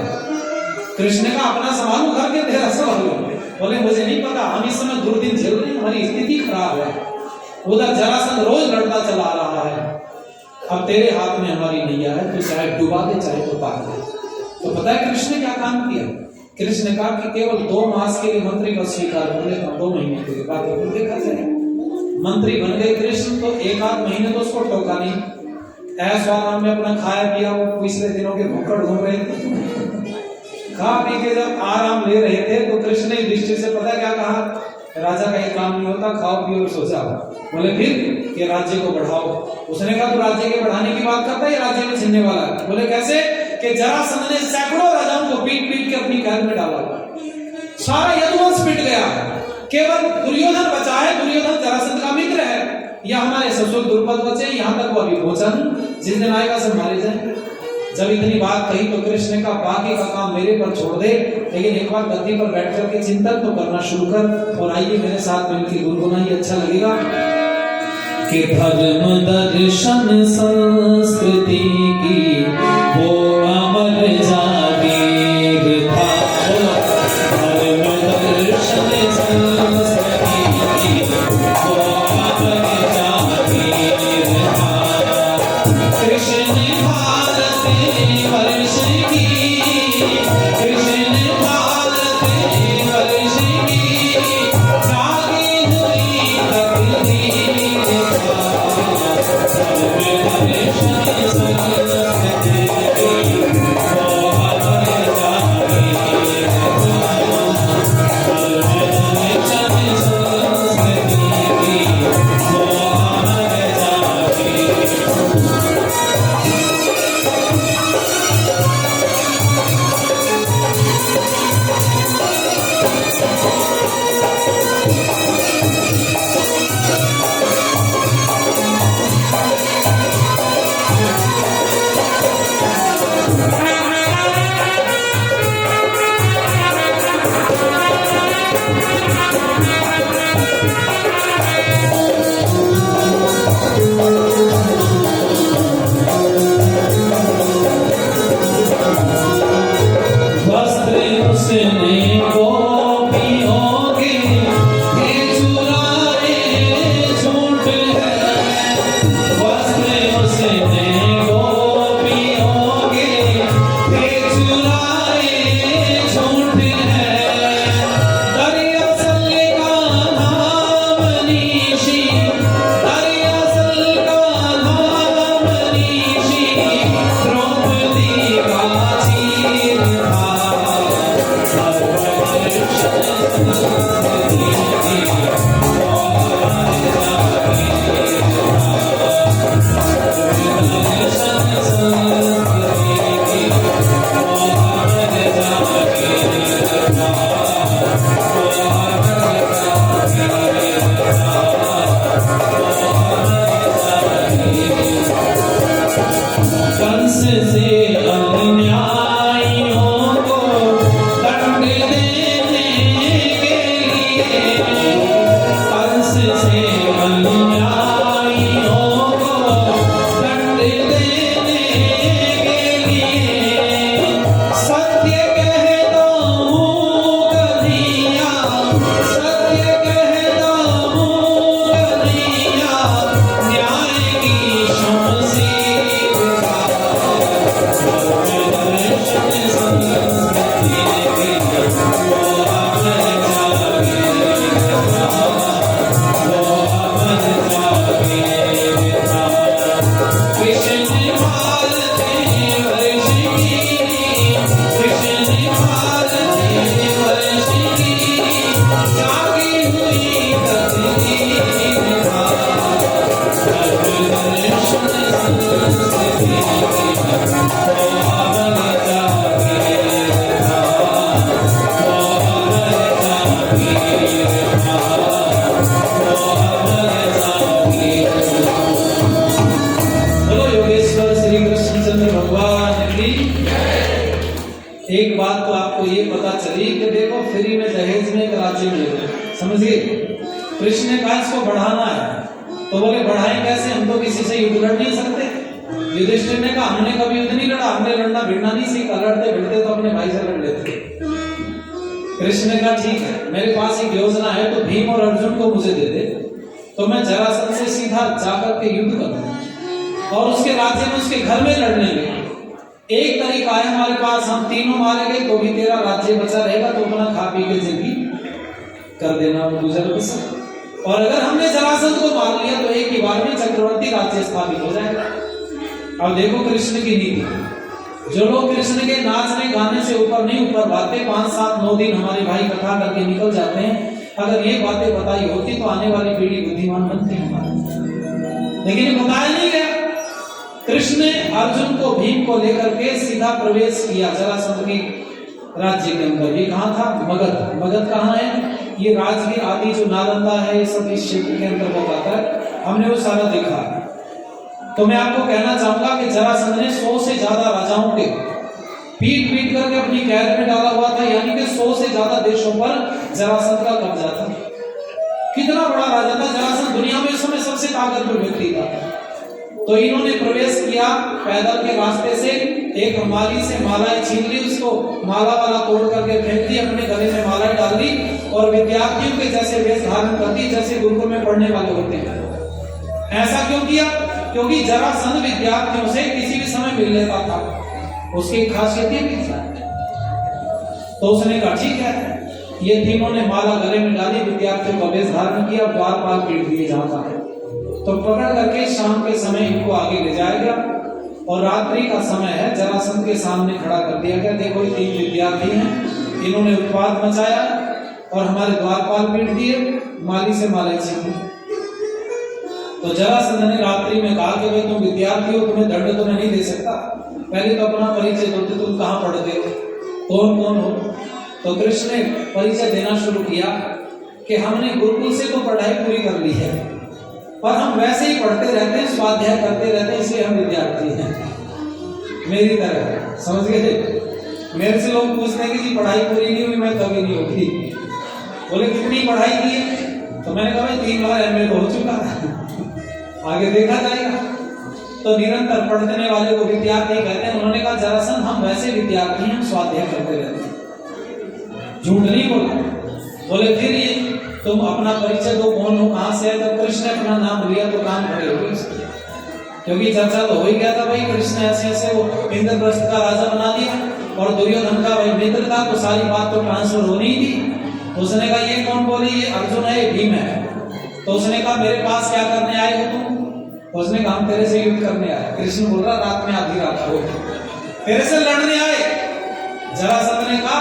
कृष्ण ने कहा अपना संभालो, घर के तेरा संभालो। बोले मुझे नहीं पता, हम इस समय दुर्दिन झेल रहे हैं, हमारी स्थिति खराब है। उधर जरासंध रोज लड़ता चला रहा है, अब तेरे हाथ में हमारी नैया है, तू चाहे डुबा दे चाहे तो तार दे। तो पता है कृष्ण ने क्या काम किया? कृष्ण ने कहा कि केवल 2 मास के लिए मंत्री का स्वीकार कर लेता हूं, 2 महीने के लिए, बाकी फिर देखा जाए। मंत्री बन गए कृष्ण, तो 1-8 महीने तो उसको टोका नहीं। ऐसा आराम में अपना खाया पिया, वो पिछले दिनों के भूखड़ घूम रहे थे, खा पी के जब आराम ले रहे थे, तो कृष्ण ने युधिष्ठिर से पता क्या कहा? राजा का एक काम नहीं होता, खाओ पियो और सो जाओ। बोले फिर कि राज्य को बढ़ाओ। उसने कहा तो राज्य के बढ़ाने की बात करता है, राज्य में छिनने वाला है। बोले कैसे? कि जरासंध ने सैकड़ों राजाओं को पीट पीट के अपनी कैद में डाला, सारा यदुवंश पिट गया, केवल दुर्योधन बचा है। दुर्योधन जरासंध का मित्र है, या हमारे ससुर द्रुपद बचे, यहाँ तक वो अभी भोजन जिस दिन आएगा सब मारे जाए। जब इतनी बात कही तो कृष्ण ने कहा बाकी का काम मेरे पर छोड़ दे, लेकिन एक बार गद्दी पर बैठ करके चिंतन तो करना शुरू कर, और आइए मेरे साथ मिलकर गुनगुनाइए, अच्छा लगेगा। कि धर्म दर्शन संस्कृति की वो अमर जागीर था। धर्म दर्शन संस्कृति की वो अमर जागीर था। कृष्ण भारत वर्ष की, कृष्ण भारत वर्ष की जागी हुई तकदीर था। से अन्यायियों को दंड देने के लिए, कंस से अन्यायियों को दंड देने के लिए, सत्य कहता हूँ कन्हैया, सत्य कहता हूँ कन्हैया, न्याय की शमशीर का एक बात तो आपको ये पता चली कि देखो फ्री में दहेज में एक राज्य मिल गया, समझिए। कृष्ण ने कहा इसको बढ़ाना है, तो बोले बढ़ाएं कैसे, हम तो किसी से युद्ध लड़ नहीं सकते। युधिष्ठिर ने कहा हमने कभी युद्ध नहीं लड़ा, हमने लड़ना भिड़ना नहीं सीखा, लड़ते भिड़ते तो अपने भाई से लड़ लेते। कृष्ण ने कहा ठीक है, मेरे पास एक योजना है, तो भीम और अर्जुन को मुझे दे दे, तो मैं जरासंध से सीधा जाकर के युद्ध करूं और उसके राज्य में उसके घर में लड़ने में। एक तरीका है हमारे पास, हम तीनों मारे गए तो भी तेरा राज्य बचा रहेगा, तो अपना खा पी के जिंदगी कर देना गुजर बसर। और अगर हमने जरासंध को मार लिया तो एक ही बार में चक्रवर्ती राज्य स्थापित हो जाएगा। अब देखो कृष्ण की नीति, जो लोग कृष्ण के नाचने गाने से ऊपर नहीं ऊपर बातें 5, 7, 9 दिन हमारे भाई कथा करके निकल जाते हैं, अगर ये बातें बताई होती तो आने वाली पीढ़ी बुद्धिमान बनती हमारी, लेकिन ये बताया नहीं गया। कृष्ण ने अर्जुन को भीम को लेकर के सीधा प्रवेश किया जरासंध के राज्य के अंदर। ये कहाँ था? मगध। मगध कहाँ है? ये राजगीर आदि जो नालंदा है, ये सब इस क्षेत्र के अंतर्गत आता है। हमने वो सारा देखा। तो मैं आपको कहना चाहूंगा कि जरासंध ने 100 से ज्यादा राजाओं के पीट पीट करके अपनी कैद में डाला हुआ था, यानी कि 100 से ज्यादा देशों पर जरासंध का कब्जा था। कितना बड़ा राजा था जरासंध, दुनिया में उस समय सबसे ताकतवर व्यक्ति था। तो इन्होंने प्रवेश किया पैदल के रास्ते से, एक माली से मालाएं छीन ली, उसको माला वाला तोड़ करके फेंक दी, अपने गले में मालाएं डाल दी और विद्यार्थियों के जैसे वेश धारण कर दी जैसे गुरुकुल में पढ़ने वाले होते हैं। ऐसा क्यों किया? क्योंकि जरासंध विद्यार्थियों से किसी भी समय मिल लेता था, उसकी खासियत ये भी था। तो उसने कहा ठीक है, ये तीनों ने माला गले में डाली, विद्यार्थियों का वेश धारण किया, द्वारपाल पीट दिए जहां था। तो पकड़ करके शाम के समय इनको आगे ले जाएगा और रात्रि का समय है, जरासंध के सामने खड़ा कर दिया गया। देखो ये 3 विद्यार्थी हैं, इन्होंने उत्पात मचाया और हमारे द्वारपाल पीट दिए, माली से माला छीन ली। तो जरासंध ने रात्रि में कहा कि भाई तुम विद्यार्थी हो, तुम्हें दंड तो मैं नहीं दे सकता, पहले तो अपना परिचय दो, तुम कहाँ पढ़ते हो, कौन कौन हो। तो कृष्ण ने परिचय देना शुरू किया कि हमने गुरुकुल से तो पढ़ाई पूरी कर ली है, पर हम वैसे ही पढ़ते रहते हैं, स्वाध्याय करते रहते हैं, इसलिए हम विद्यार्थी हैं मेरी तरह, समझ गए। मेरे से लोग पूछते हैं कि जी पढ़ाई पूरी नहीं हुई, मैं कभी नहीं होगी। बोले कितनी पढ़ाई की है? तो मैंने कहा भाई 3 बार MA हो चुका है, आगे देखा जाएगा। तो निरंतर पढ़ने वाले को विद्यार्थी कहते हैं। उन्होंने कहा जरासंध हम वैसे विद्यार्थी हैं, स्वाध्याय करते रहते हैं, झूठ नहीं बोला। बोले फिर ये तुम अपना परिचय दो, कौन हो, कहां से है। तो कृष्ण ने अपना नाम लिया तो कान खड़े हो गए, क्योंकि चर्चा तो हो ही गया था भाई कृष्ण ऐसे ऐसे वो इंद्रप्रस्थ का राजा बना दिया और दुर्योधन का भाई मित्र था, तो सारी बात तो ट्रांसफर होनी ही थी। उसने कहा ये कौन बोले? ये अर्जुन है, ये भीम है। तो उसने कहा मेरे पास क्या करने आए हो तुम? तो उसने कहा हम तेरे से युद्ध करने आए। कृष्ण बोल रहा रात में आधी रात हो, तेरे से लड़ने आए। जरासंध ने कहा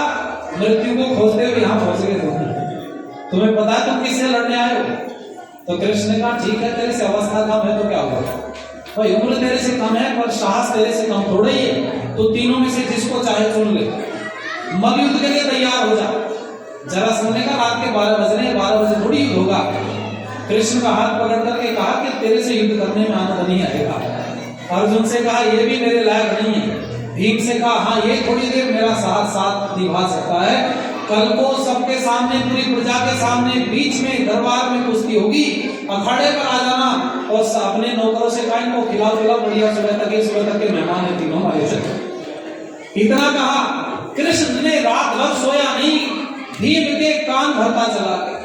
मृत्यु को खोजते हुए यहाँ पहुंच गए तुम, तुम्हें पता है तुम किससे लड़ने आए हो? तो कृष्ण ने कहा ठीक है, तेरे से अवस्था कम है तो क्या हुआ भाई, उम्र तेरे से कम है पर साहस तेरे से कम थोड़ा ही है, तो तीनों में से जिसको चाहे चुन ले, मग युद्ध के लिए तैयार हो जा। जरासंध ने कहा रात के 12 बज रहे हैं, 12 बजे थोड़ी युद्ध होगा। कृष्ण का हाथ पकड़ करके कहा कि तेरे से युद्ध करने में आनंद नहीं आएगा, अर्जुन से कहा ये भी मेरे लायक नहीं है। भीम से कहा हाँ ये थोड़ी देर मेरा साथ निभा सकता है, कल को सबके सामने, पूरी प्रजा के सामने, बीच में दरबार में कुश्ती होगी, अखाड़े पर आ जाना और अपने नौकरों से कहा इनको खिलाओ बढ़िया, सुबह तक के मेहमान है तीनों हमारे से। इतना कहा, कृष्ण ने रात भर सोया नहीं, भीम के कान भरता चला गया।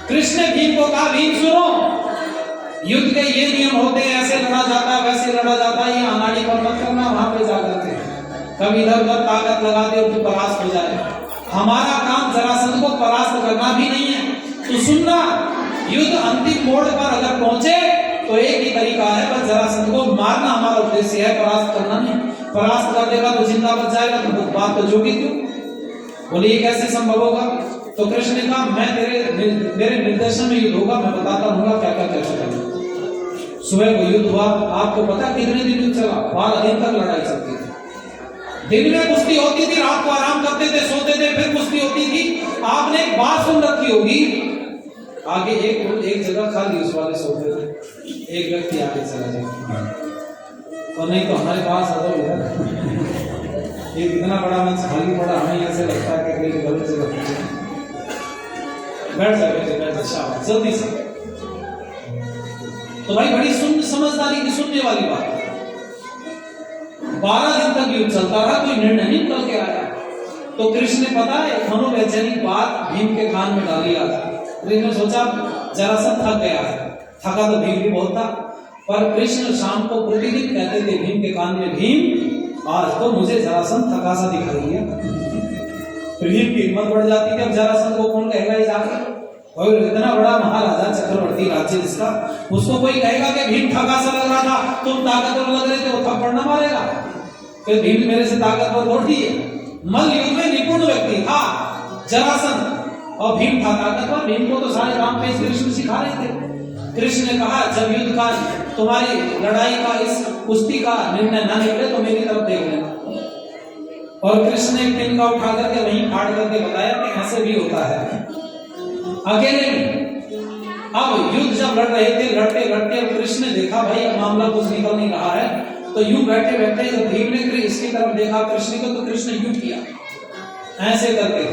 कृष्ण ने भीम को कहा भीम सुनो, युद्ध के ये नियम होते हैं, ऐसे लड़ा जाता वैसे लड़ा जाता, ये अनाड़ी पर मत करना, वहां पे जाकर के कभी इधर उधर ताकत लगा दे और तू परास्त हो जाए। हमारा काम जरासंध को परास्त करना भी नहीं है। तो सुनना, युद्ध अंतिम मोड़ पर अगर पहुंचे तो एक ही तरीका है, बस जरासंध को मारना हमारा उद्देश्य है, परास्त करना नहीं। परास्त कर देगा तो जिंदा बच जाएगा, तो बात तो जोगी क्यों? बोले ये कैसे संभव होगा? तो कृष्ण ने कहा मैं मेरे निर्देशन में युद्ध होगा, मैं बताता रहूंगा क्या क्या कैसे करना। सुबह को युद्ध हुआ, आपको पता कितने दिन युद्ध चला? 12 दिन तक लड़ाई चलती थी। दिन में कुश्ती होती थी, रात को आराम करते थे, सोते थे, फिर कुश्ती होती थी। आपने एक बात सुन रखी होगी, आगे एक जगह खाली उस वाले सोते थे, एक व्यक्ति आगे चला जाए, और नहीं तो हमारे पास आ जाओ यार, ये इतना बड़ा मंच खाली पड़ा, हमें ऐसे लगता है कि कहीं गलत जगह बैठ जाए, शाबाश जल्दी से। तो भाई बड़ी समझदारी की सुनने वाली बात है। 12 दिन तक युद्ध चलता रहा, कोई निर्णय नहीं निकल के आया। तो कृष्ण ने पता है मनोवैज्ञानिक बात भीम के कान में डाली आज। कृष्ण ने सोचा जरासंध थक गया है, थका तो भीम भी बहुत था, पर कृष्ण शाम को प्रतिदिन कहते थे भीम के कान में, भीम आज तो मुझे जरासंध थका सा दिखाई है। भीम की हिम्मत बढ़ जाती थी, अब जरासंध को कौन कहेगा ये जाकर, और इतना बड़ा महाराजा चक्रवर्ती राज्य जिसका, उसको कोई कहेगा कि भीम थका सा लग रहा था, तुम ताकतवर लग रहे थे, वो थप्पड़ ना मारेगा कि भीम मेरे से ताकतवर थोड़ी है। मल्ल युद्ध में निपुण व्यक्ति था जरासंध, और भीम था ताकतवर। भीम को तो सारे रामपेश कृष्ण सिखा रहे थे। कृष्ण ने कहा जब युद्ध का, तुम्हारी लड़ाई का, इस कुश्ती का निर्णय न निकले तो मेरी तरफ देख लेना। और कृष्ण ने तिनका उठा करके वहीं फाड़ करके बताया कि ऐसे भी होता है अकेले में। अब युद्ध जब लड़ रहे थे, लड़ते लड़ते कृष्ण ने देखा भाई अब मामला कुछ निकल नहीं रहा है, तो यूं बैठे बैठे जब भीम ने इसकी तरफ देखा कृष्ण को, तो कृष्ण यूं किया ऐसे करके,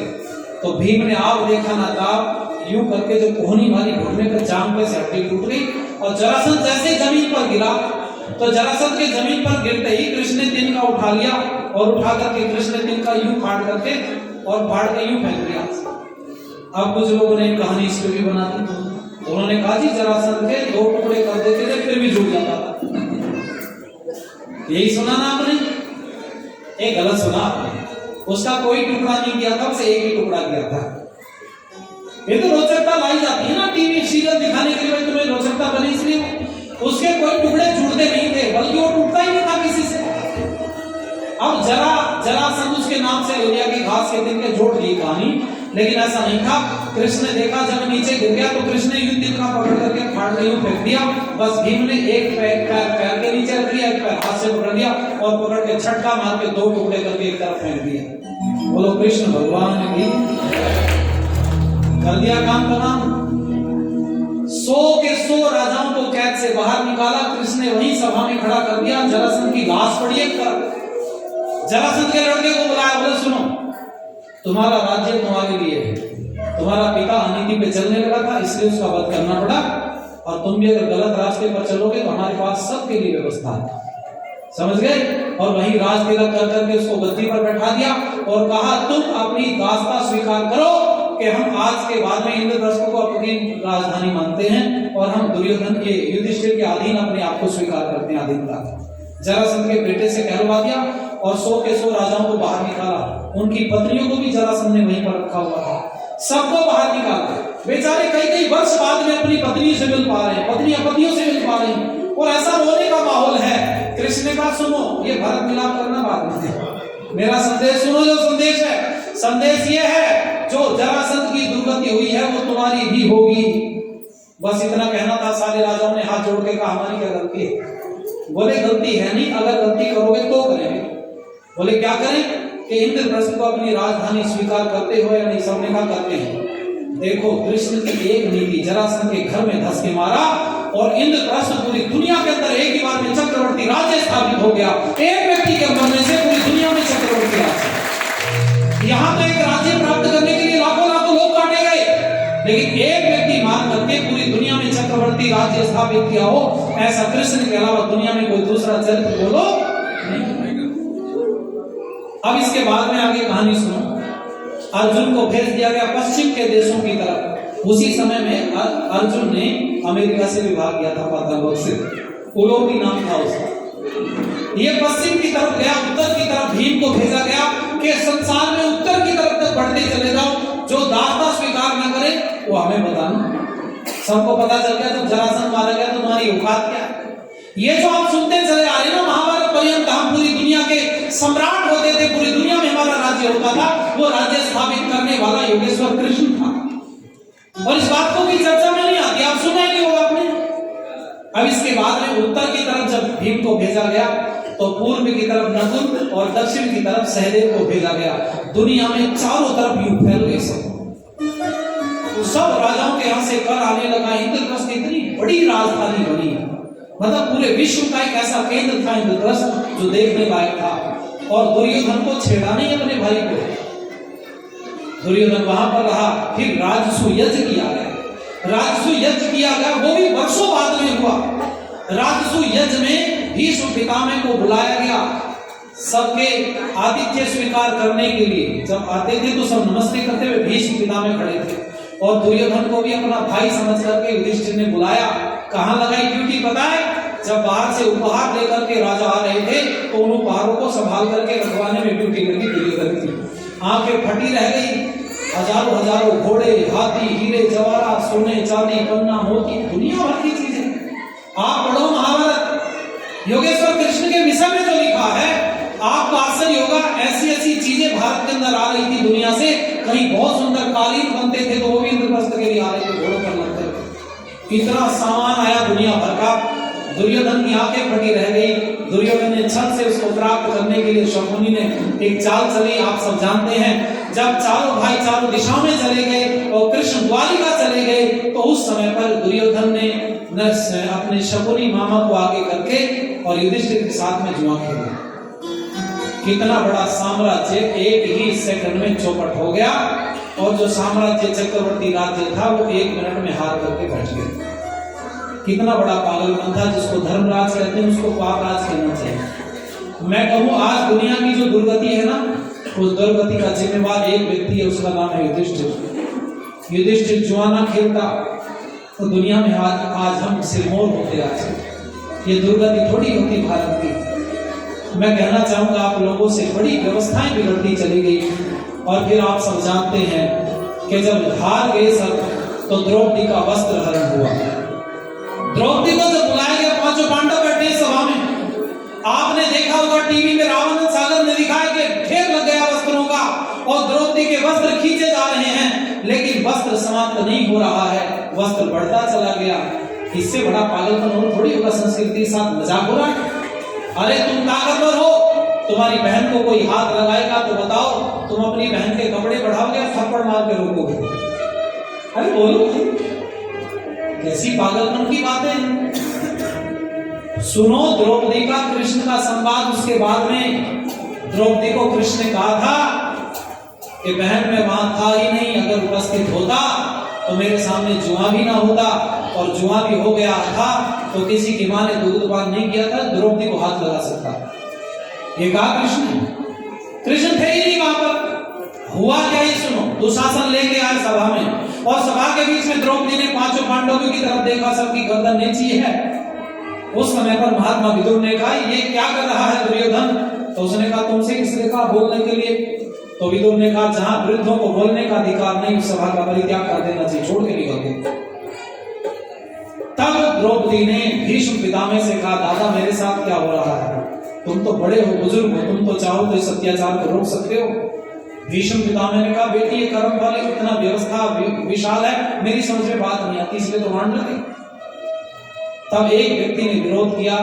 तो भीम ने आप देखा ना ताप, यूं करके जो कोहनी वाली घुटने पर जाम पे से हड्डी टूट गई, और जरासंध जैसे जमीन पर गिरा, तो जरासंध के जमीन पर गिरते ही कृष्ण ने तिनका उठा लिया, और उठा करके कृष्ण ने तिनका यूं फाड़ करके और फाड़ के यूं फेंक दिया। अब कुछ लोगों ने कहानी इस पे भी बना दी, तो उन्होंने कहा जी जरासंध के 2 टुकड़े कर देते थे फिर भी जुड़ जाता था। यही सुना ना आपने? एक गलत सुना आपने, उसका कोई टुकड़ा नहीं किया था, उसे एक ही टुकड़ा किया था। ये तो रोचकता लाई जाती है ना टीवी सीरियल दिखाने के लिए, तुम्हें रोचकता बनी इसलिए। उसके कोई टुकड़े जुड़ते नहीं थे, बल्कि वो टूटता ही नहीं था किसी से। अब जरासंध उसके नाम से लोहिया की घास के दिन के जोड़ ली कहानी, लेकिन ऐसा नहीं था। कृष्ण ने देखा जब नीचे गिर गया, तो कृष्ण ने युद्ध का पकड़ करके फाड़ के यूं फेंक दिया। बस भीम ने एक पैर के नीचे रख लिया, एक पैर हाथ से पकड़ लिया, और पकड़ के छटका मार के 2 टुकड़े करके एक तरफ फेंक दिया। बोलो कृष्ण भगवान ने भी कर दिया काम तमाम। 100 के 100 राजाओं को कैद से बाहर निकाला। कृष्ण ने वहीं सभा में खड़ा कर दिया, जरासंध की लाश पड़ी एक तरफ। जरासंध के लड़के को बुलाया, बोले सुनो तुम्हारा राज्य तुम्हारे लिए है, तुम्हारा पिता अनीति पे चलने लगा था इसलिए उसका वध करना पड़ा, और तुम भी अगर गलत रास्ते पर चलोगे तो हमारे पास सबके लिए व्यवस्था है, समझ गए? और वहीं राज तिलक कर करके उसको गद्दी पर बैठा दिया और कहा तुम अपनी दासता स्वीकार करो कि हम आज के बाद में इंद्रप्रस्थ को अपनी राजधानी मानते हैं, और हम दुर्योधन के, युधिष्ठिर के अधीन अपने आप को स्वीकार करते हैं अधीनता। जरासंध के बेटे से कहलवा दिया और 100 के 100 राजाओं को बाहर निकाला। उनकी पत्नियों को भी जरासंध ने वहीं पर रखा हुआ था, सबको बाहर निकाला। बेचारे कई वर्ष बाद में अपनी पत्नी से मिल पा रहे हैं, पत्नियां पतियों से मिल पा रही हैं, और ऐसा रोने का माहौल है। कृष्ण ने कहा सुनो, ये भरत मिलाप करना बाद में है, मेरा संदेश सुनो। जो संदेश है, संदेश ये है जो जरासंध की दुर्गति हुई है वो तुम्हारी भी होगी। बस इतना कहना था। सारे राजाओं ने हाथ जोड़ के कहा हमारी क्या गलती है? बोले गलती है नहीं, अगर गलती करोगे तो करेंगे। बोले क्या करें? कि इंद्रप्रस्थ को अपनी राजधानी स्वीकार करते हो या नहीं? सबने कहा करते हैं। देखो कृष्ण की एक नीति, जरासंध के घर में धस के मारा और इंद्रप्रस्थ पूरी दुनिया के अंदर एक ही बार में चक्रवर्ती राज्य स्थापित हो गया। एक व्यक्ति के मरने से पूरी दुनिया में चक्रवर्ती राज्य। यहाँ तो एक राज्य प्राप्त करने के लिए लाखों लाखों लोग काटे गए, लेकिन एक व्यक्ति मान करके पूरी दुनिया में चक्रवर्ती राज्य स्थापित किया हो, ऐसा कृष्ण के अलावा दुनिया में कोई दूसरा चरित्र बोलो नहीं। अब इसके बाद में आगे कहानी सुनो। अर्जुन को भेज दिया गया पश्चिम के देशों की तरफ। उसी समय में अर्जुन ने अमेरिका से विवाह किया था, पाताललोक से। उलोपी नाम था उसका। ये पश्चिम की तरफ गया, उत्तर की तरफ भीम को भेजा गया कि संसार में उत्तर की तरफ तक बढ़ते चले जाओ, जो दाता स्वीकार न करे वो हमें बताना। सबको पता चल गया जब जरासंध मारा गया तो तुम्हारी औकात क्या है। ये जो आप सुनते चले आ रहे ना, महाभारत पर्यंत हम पूरी दुनिया के सम्राट होते थे, पूरी दुनिया में हमारा राज्य होता था, वो राज्य स्थापित करने वाला योगेश्वर कृष्ण था। और इस बात को भी चर्चा में नहीं आती, आप सुना ही नहीं होगा आपने। अब इसके बाद में उत्तर की तरफ जब भीम को भेजा गया तो पूर्व की तरफ नकुल और दक्षिण की तरफ सहदेव को भेजा गया। दुनिया में चारों तरफ युद्ध फैल गए। सब राजाओं के यहाँ से कर आने लगा। इंद्रप्रस्थ इतनी बड़ी राजधानी बनी, मतलब पूरे विश्व का एक ऐसा केंद्र था इंद्रप्रस्थ जो देखने लायक था। और दुर्योधन को छेड़ा नहीं अपने भाई को। दुर्योधन वहां पर रहा। फिर राजसूय यज्ञ किया गया। राजसूय यज्ञ किया गया, वो भी वर्षों बाद में हुआ। राजसूय यज्ञ में भीष्म पितामह को बुलाया गया, सबके आतिथ्य स्वीकार करने के लिए। जब आते थे तो सब नमस्ते करते हुए भीष्म पितामह खड़े थे। और दुर्योधन को भी अपना भाई समझ करके युधिष्ठिर ने बुलाया। कहां लगाई ड्यूटी पता है? जब बाहर से उपहार लेकर के राजा आ रहे थे तो उन उपहारों को संभाल करके रखवाने में ड्यूटी लगी दुर्योधन की। आंखें फटी रह गई। हजारों हजारों घोड़े, हाथी, हीरे जवाहरात, सोने चांदी, पन्ना, मोती, दुनिया भर की चीजें। आप पढ़ो महाभारत, योगेश्वर कृष्ण के विषय में जो लिखा है, आपको आश्चर्य होगा। ऐसी ऐसी चीजें भारत के अंदर आ रही थी दुनिया से। कहीं बहुत सुंदर कालीन बनते थे तो वो भी इंद्रप्रस्थ के लिए आ रहे थे, घोड़ों पर लगते थे। इतना सामान आया दुनिया भर का। दुर्योधन की आंखें फटी रह गई। दुर्योधन ने छल से उसको प्राप्त करने के लिए शकुनी ने एक चाल चली, आप सब जानते हैं। जब चारों भाई चारों दिशाओं में चले गए और कृष्ण द्वारिका चले गए तो उस समय पर दुर्योधन ने अपने शकुनी मामा को आगे करके और युधिष्ठिर के साथ में जुआ खेला। कितना बड़ा साम्राज्य एक ही सेकंड में चौपट हो गया। और जो साम्राज्य चक्रवर्ती राज्य था वो एक मिनट में हार करके बैठ गया। कितना बड़ा पागलपन था। जिसको धर्मराज कहते हैं उसको पापराज कहना चाहिए। मैं कहूं आज दुनिया की जो दुर्गति है ना, उस दुर्गति का जिम्मेवार एक व्यक्ति है, उसका नाम है युधिष्ठिर। युधिष्ठिर जुआ ना खेलता तो दुनिया में आज हम सिरमौर होते। आज ये दुर्गति थोड़ी होती भारत की। मैं कहना चाहूंगा आप लोगों से, बड़ी व्यवस्थाएं बिगड़ती चली गई। और फिर आप सब जानते हैं कि जब हार गए सब तो द्रौपदी का वस्त्र हरण हुआ। द्रौपदी को जब बुलाया गया, पांचों पांडव बैठे सभा में, आपने देखा होगा टीवी में रावण सागर ने दिखाया कि ढेर लग गया वस्त्रों का और द्रौपदी के वस्त्र खींचे जा रहे हैं, लेकिन वस्त्र समाप्त नहीं हो रहा है, वस्त्र बढ़ता चला गया। इससे बड़ा पागलपन और थोड़ी होगा संस्कृति के साथ मजाक हो रहा है। अरे तुम ताकतवर हो, तुम्हारी बहन को कोई हाथ लगाएगा तो बताओ तुम अपनी बहन के कपड़े बढ़ाओगे, थप्पड़ मार के रोकोगे? अरे बोलो, कैसी पागलपन की बात है। सुनो द्रौपदी का कृष्ण का संवाद। उसके बाद में द्रौपदी को कृष्ण ने कहा था कि बहन मैं वहां था ही नहीं, अगर उपस्थित होता तो मेरे सामने जुआ भी ना होता, और जुआ भी हो गया था तो किसी की मां ने दूध पान नहीं किया था द्रौपदी को हाथ लगा सकता। ये कहा कृष्ण थे ही नहीं वहां पर। हुआ क्या ही सुनो। दुशासन लेके आए सभा में और सभा के बीच में द्रौपदी ने पांचों पांडवों की तरफ देखा, सबकी गर्दन नीची है। उस समय पर महात्मा विदुर ने कहा ये क्या कर रहा है दुर्योधन? तो उसने कहा तुमसे किसने कहा बोलने के लिए? तो विदुर ने कहा जहां वृद्धों को बोलने का अधिकार नहीं, उस सभा का परित्याग कर देना चाहिए, छोड़ के निकल गए। तब द्रौपदी ने भीष्म पितामह से कहा दादा मेरे साथ क्या हो रहा है? तुम तो बड़े हो, बुजुर्ग हो, तुम तो चाहो तो इस अत्याचार को रोक सकते हो। भीष्म पितामह ने कहा बेटी ये कर्म वाले इतना व्यवस्था विशाल है, मेरी समझ में बात नहीं आती, इसलिए तो मान लगे। तब एक व्यक्ति ने विरोध किया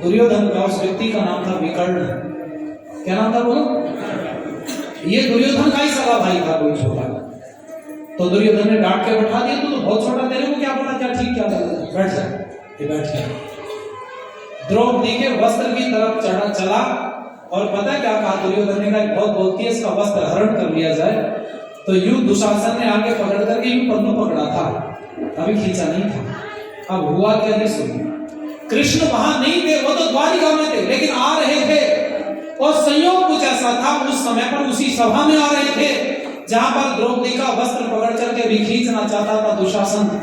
दुर्योधन का। उस व्यक्ति का नाम था विकर्ण। क्या नाम था बोलो? ये दुर्योधन का ही सगा भाई था, कोई छोटा। तो दुर्योधन ने डांट के बैठा दिया, तू तो बहुत छोटा, तेरे को क्या पता क्या ठीक क्या गलत, बैठ जा। ये बैठ गया। द्रौपदी के वस्त्र की तरफ चला और पता क्या कहा दुर्योधन ने कहा बहुत बोलती है, इसका वस्त्र हरण कर लिया जाए। तो यूं दुशासन ने आगे पकड़ करके यूं पन्नू पकड़ा था, अभी खींचा नहीं था। अब हुआ क्या नहीं सुनिए। कृष्ण वहां नहीं थे, वो तो द्वारिका में थे, लेकिन आ रहे थे और संयोग कुछ ऐसा था उस समय पर उसी सभा में आ रहे थे जहां पर द्रौपदी का वस्त्र पकड़ करके भी खींचना चाहता था दुशासन।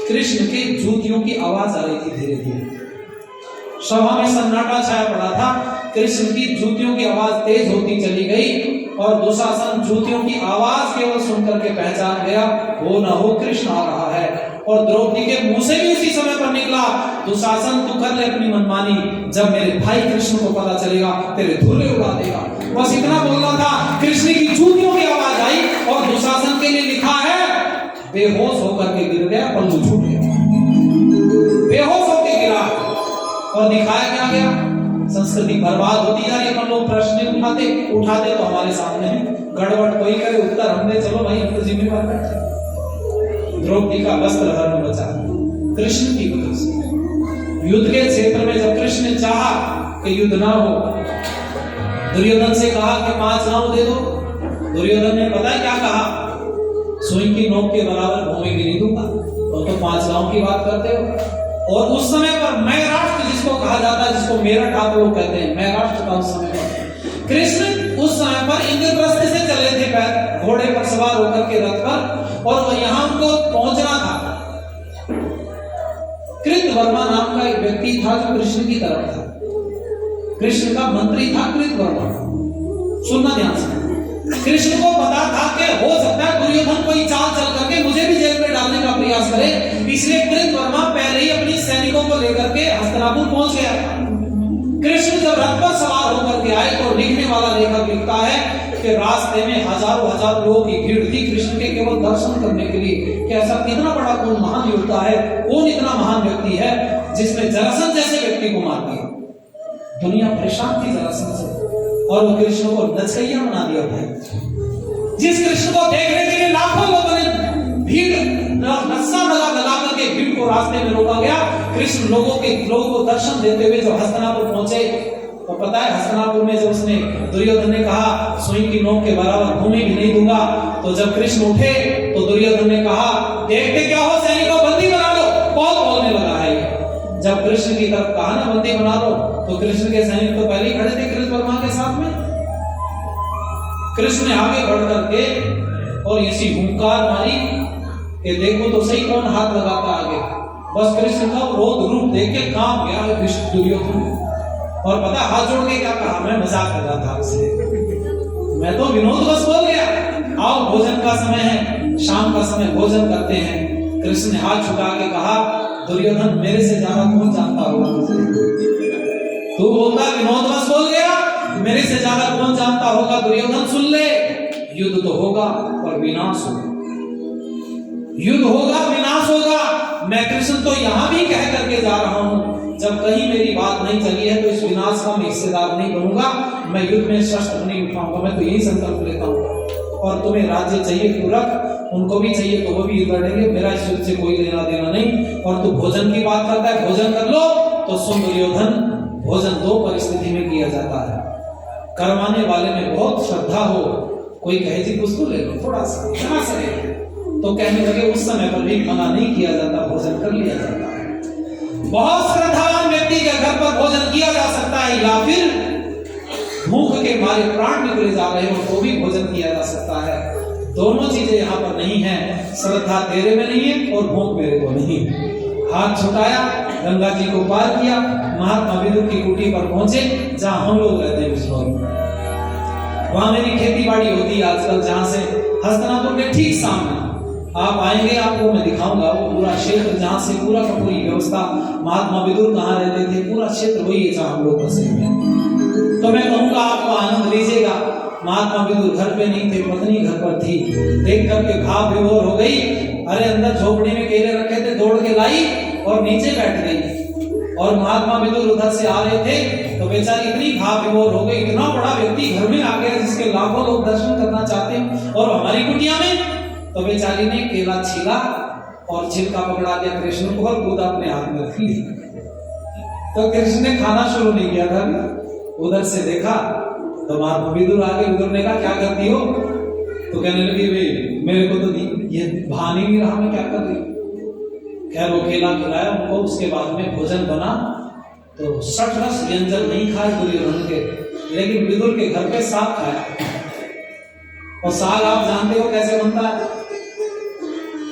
कृष्ण की जूतियों की आवाज आ रही थी धीरे धीरे, सभा में सन्नाटा छाया पड़ा था। कृष्ण की जूतियों की आवाज तेज होती चली गई और दुशासन जूतियों की आवाज केवल सुनकर के पहचान गया, हो न हो कृष्ण आ रहा है। और द्रौपदी के मुंह से भी उसी समय पर निकला, दुशासन तू कर ले अपनी मनमानी, जब मेरे भाई कृष्ण को पता चलेगा तेरे धुर्रे उड़ा देगा। बस इतना बोलना था, कृष्ण की जूतियों की आवाज आई और दुशासन के लिए लिखा है बेहोश होकर के गिर गया, पल्लू छूट गया, बेहोश होकर गिरा। और दिखाया क्या गया, संस्कृति बर्बाद होती जा रही है। अपन लोग प्रश्न उठाते तो हमारे सामने गड़बड़ कोई करे उत्तर हमने, चलो भाई हम तो जिम्मेवार बैठे। द्रौपदी का वस्त्र हरण बचा कृष्ण की वजह से। युद्ध के क्षेत्र में जब कृष्ण ने चाहा कि युद्ध ना हो, दुर्योधन से कहा कि 5 गांव दे दो। दुर्योधन ने पता है क्या कहा, सुई की नोक के बराबर भूमि भी नहीं दूंगा, तो 5 गांव की बात करते हो। और उस समय पर मैं राष्ट्र जिसको कहा जाता है, जिसको मेरठ आप लोग कहते हैं, मैं राष्ट्र का उस समय पर कृष्ण उस समय पर इंद्रप्रस्थ से चले थे पैर घोड़े पर सवार होकर के रथ पर, और यहां उनको पहुंचना था। कृतवर्मा नाम का एक व्यक्ति था जो कृष्ण की तरफ था, कृष्ण का मंत्री था कृतवर्मा। सुनना ध्यान से, कृष्ण को पता था कि हो सकता है दुर्योधन कोई चाल चल करके मुझे भी जेल में डालने का प्रयास करे, इसलिए कृतवर्मा पहले ही अपनी सैनिकों को लेकर के हस्तिनापुर पहुंच गया। कृष्ण जब रथ पर सवार होकर के आए तो लिखने वाला लेखक लिखता है कि रास्ते में हजारों लोगों की भीड़ थी कृष्ण के केवल दर्शन करने के लिए कि ऐसा कितना बड़ा कौन महान योद्धा है, कौन इतना महान व्यक्ति है जिसने जरासंध जैसे व्यक्ति को मार दिया। दुनिया परेशान थी जरासंध से और वो कृष्ण को नचैया बना दिया भाई। जिस कृष्ण को देखने के लिए लाखों लोगों ने भीड़ नक्शा लगा करके भीड़ को रास्ते में रोका गया, कृष्ण लोगों को दर्शन देते हुए जब हस्तिनापुर पहुंचे तो पता है हस्तिनापुर में जब उसने दुर्योधन ने कहा सुई की नोक के बराबर भूमि भी नहीं दूंगा, तो जब कृष्ण उठे तो दुर्योधन ने कहा देखते क्या हो सैनिकों बंदी बना लो, कौन बोलने लगा है। जब कृष्ण की तरफ कहा ना बंदी बना लो, तो कृष्ण के सैनिक तो पहले ही खड़े थे कृतवर्मा के साथ में। कृष्ण ने आगे बढ़ करके और इसी हुंकार मारी कि देखो तो सही कौन हाथ लगाता आगे। बस कृष्ण का रोध रूप देख के कांप गया है कृष्ण दुर्योधन। और पता हाथ जोड़ के क्या कहा, मैं मजाक कर रहा था आपसे, मैं तो विनोद बस बोल गया, आओ भोजन का समय है, शाम का समय भोजन करते हैं। कृष्ण ने हाथ झुका के कहा दुर्योधन मेरे से ज्यादा कौन जानता होगा तुझे, तू बोलता विनोद बस बोल गया, मेरे से ज्यादा कौन जानता होगा। दुर्योधन सुन ले, युद्ध तो होगा और विनाश होगा, युद्ध होगा विनाश होगा। मैं कृष्ण तो यहां भी कह करके जा रहा हूं, जब कहीं मेरी बात नहीं चली है तो इस विनाश का मैं हिस्सेदार नहीं बनूंगा, मैं युद्ध में शस्त्र नहीं उठाऊंगा। मैं तो यही संकल्प लेता हूं। और तुम्हें राज्य चाहिए तो रख, उनको भी चाहिए तो वो भी युद्ध लड़ेंगे, मेरा इस युद्ध से कोई लेना देना नहीं। और तू भोजन की बात करता है, भोजन कर लो। तो सुन दुर्योधन, भोजन 2 परिस्थिति में किया जाता है। करवाने वाले में बहुत श्रद्धा हो, कोई कहे जी कुछ तो ले लो थोड़ा सा, कहां से ले, तो कहने लगे उस समय पर भी मना नहीं किया जाता, भोजन कर लिया जाता है। बहुत श्रद्धावान व्यक्ति के घर पर भोजन किया जा सकता है, या फिर भूख के मारे प्राण निकले जा रहे हो तो भी भोजन किया जा सकता है। दोनों चीजें यहाँ पर नहीं है, श्रद्धा तेरे में नहीं है और भूख मेरे को नहीं। हाथ छुटाया, गंगा जी को पार किया, महात्मा विदुर की कुटी पर पहुंचे जहां हम लोग रहते हैं बिजनौर में। वहां मेरी खेती बाड़ी होती है आजकल, जहां से हस्तिनापुर के ठीक सामने आप आएंगे, आपको मैं दिखाऊंगा वो पूरा क्षेत्र जहां से पूरा का पूरी व्यवस्था, महात्मा विदुर कहाँ रहते थे, पूरा क्षेत्र वही है जहां हम लोग बसे हुए हैं। तो मैं कहूंगा आपको आनंद लीजिएगा। महात्मा विदुर घर पे नहीं थे, पत्नी घर पर थी। देख करके भाव विभोर हो गई, अरे अंदर झोपड़ी में केले रखे थे, दौड़ के लाई और नीचे बैठ गई। और महात्मा विदुर उधर से आ रहे थे तो बेचारी इतनी भाव विभोर हो गई, इतना बड़ा व्यक्ति घर में आ गया जिसके लाखों लोग दर्शन करना चाहते हैं और हमारी कुटिया में। तो बेचारी ने केला छीला और छिलका पकड़ा दिया कृष्ण को और कूदा अपने हाथ में रख लिया। तो कृष्ण ने खाना शुरू नहीं किया था, उधर से देखा तो माँ विदुर आ गए। विदुर ने कहा क्या करती हो? तो कहने लगी भाई मेरे को तो ये भान ही नहीं रहा मैं क्या कर रही। खैर वो केला खिलाया उनको, उसके बाद में भोजन बना तो 60 रस व्यंजन नहीं खाए दुर्योधन के, लेकिन विदुर के घर पे साग खाया। और साग आप जानते हो कैसे बनता है?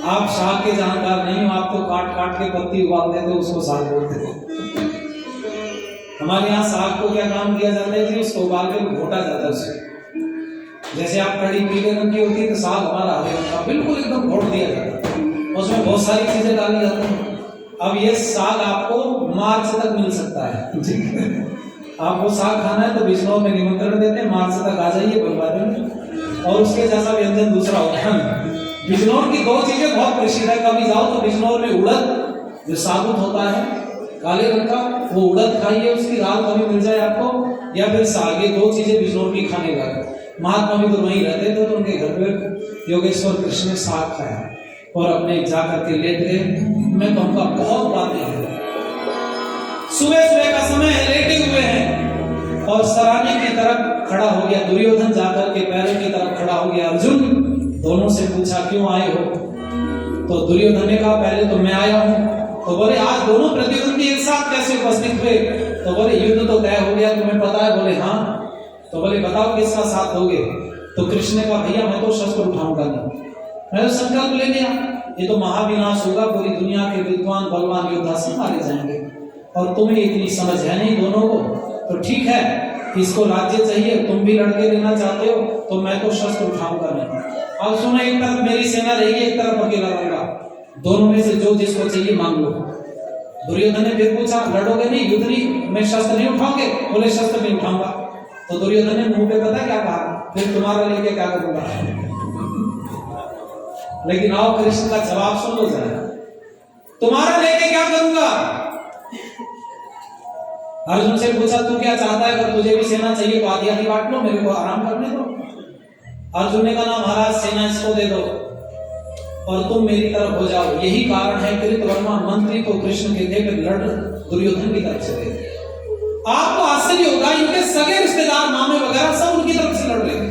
आप साग के जानकार नहीं हो, आप तो काट काट के पत्ती उबाल देते हो, उसको साग बोलते हो। हमारे यहाँ साग को क्या काम किया जाता है जी? उसको उबाल के घोटा जाता है उसे। जैसे आप कड़ी पीले रंग की होती है तो साग हमारा हरे रंग का बिल्कुल एकदम घोट दिया जाता है, उसमें बहुत सारी चीजें डाली जाती हैं। अब ये साग आपको मार्च तक मिल सकता है, ठीक है? आपको साग खाना है तो बिजनौर में निमंत्रण देते हैं, मार्च तक आ जाइए बनवा देंगे। और उसके जैसा व्यंजन दूसरा होता है। बिजनौर की 2 चीजें बहुत प्रसिद्ध है, कभी जाओ तो बिजनौर में उड़द जो साबुत होता है काले रंग का, वो उड़द खाइए, उसकी दाल कभी मिल जाए आपको, या फिर साग। ये 2 चीजें बिजनौर की खाने लायक। महात्मा भी तो वहीं रहते थे तो उनके घर पे योगेश्वर कृष्ण ने साग खाया और अपने जाकर के लेट गए। मैं कहूँगा बहुत बातें हैं। सुबह सुबह का समय है, लेटे हुए हैं और सराहने की तरफ खड़ा हो गया दुर्योधन, जाकर के पैरों की तरफ खड़ा हो गया अर्जुन। दोनों से पूछा क्यों आए हो? तो दुर्योधन ने कहा पहले तो मैं आया हूँ। तो बोले आज दोनों प्रतिद्वंदी एक साथ कैसे उपस्थित हुए? तो बोले युद्ध तो तय हो गया, तुम्हें पता है? बोले हाँ। तो बोले बताओ किसका साथ दोगे? तो कृष्ण ने कहा भैया मैं तो शस्त्र उठाऊंगा नहीं, मैं तो संकल्प ले लिया, ये तो महाविनाश होगा, पूरी दुनिया के विद्वान बलवान योद्धा सब मारे जाएंगे और तुम्हें इतनी समझ है नहीं दोनों को, तो ठीक है इसको राज्य चाहिए, तुम भी लड़के लेना चाहते हो तो मैं तो शस्त्र उठाऊंगा नहीं। अब सुनो, एक तरफ मेरी सेना रहेगी, एक तरफ अकेला रहूंगा, दोनों में से जो जिसको चाहिए मांग लो। दुर्योधन ने फिर पूछा लड़ोगे नहीं, युद्ध नहीं, मैं शस्त्र नहीं उठाओगे? बोले शस्त्र नहीं उठाऊंगा। तो दुर्योधन ने मुंह पे पता क्या कहा? फिर तुम्हारा लेके क्या करूंगा? लेकिन आओ कृष्ण का जवाब सुन लो जरा, तुम्हारा लेके क्या करूंगा? अर्जुन से पूछा तू क्या चाहता है? अगर तुझे भी सेना चाहिए तो आधी आधी बांट लो, मेरे को आराम करने दो। अर्जुन ने कहा महाराज सेना इसको दे दो और तुम मेरी तरफ हो जाओ। यही कारण है कृतवर्मा मंत्री को कृष्ण के देख लड़ दुर्योधन की तरफ से थे। आपको आश्चर्य होगा, इनके सगे रिश्तेदार मामे वगैरह सब उनकी तरफ से लड़ रहे थे,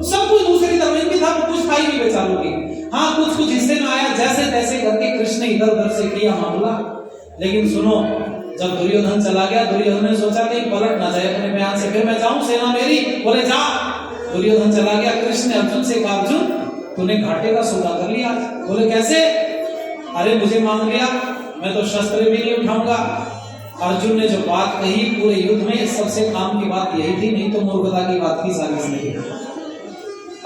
सब कुछ दूसरी तरफ। इनकी था कुछ था ही नहीं बेचारों की। हाँ कुछ कुछ हिस्से में आया, जैसे तैसे करके कृष्ण ने इधर उधर से किया मामला। लेकिन सुनो, जब दुर्योधन चला गया, दुर्योधन ने सोचा कहीं पलट ना जाए अपने बयान से, फिर मैं जाऊं सेना मेरी? बोले जा। दुर्योधन चला गया। कृष्ण ने अर्जुन से कहा अर्जुन तूने घाटे का सौदा कर लिया। बोले कैसे? अरे मुझे मांग लिया, मैं तो शस्त्र भी नहीं उठाऊंगा। अर्जुन ने जो बात कही पूरे युद्ध में सबसे काम की बात यही थी, नहीं तो मूर्खता की बात की साजिश नहीं।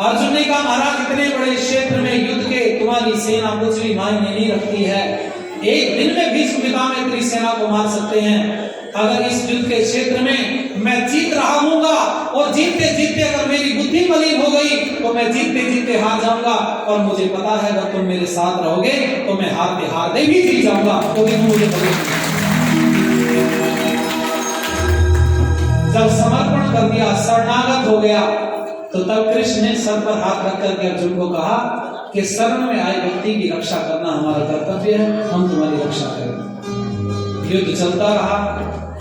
अर्जुन ने कहा महाराज इतने बड़े क्षेत्र में युद्ध के तुम्हारी सेना कुछ भी मायने नहीं रखती है, एक दिन में भीष्म पितामह तेरी सेना को मार सकते हैं। अगर इस युद्ध के क्षेत्र में मैं जीत रहा हूँगा और जीतते जीतते अगर मेरी बुद्धि मलिन हो गई तो मैं जीतते जीतते हार जाऊंगा, और मुझे पता है अगर तुम मेरे साथ रहोगे तो मैं हारते हारते भी जीत जाऊंगा। तो मुझे जब समर्पण कर दिया, शरणागत हो गया, तो तब कृष्ण ने सर पर हाथ रख करके अर्जुन को कहा कि शरण में आए व्यक्ति की रक्षा करना हमारा कर्तव्य है, हम तुम्हारी रक्षा करें। युद्ध चलता रहा,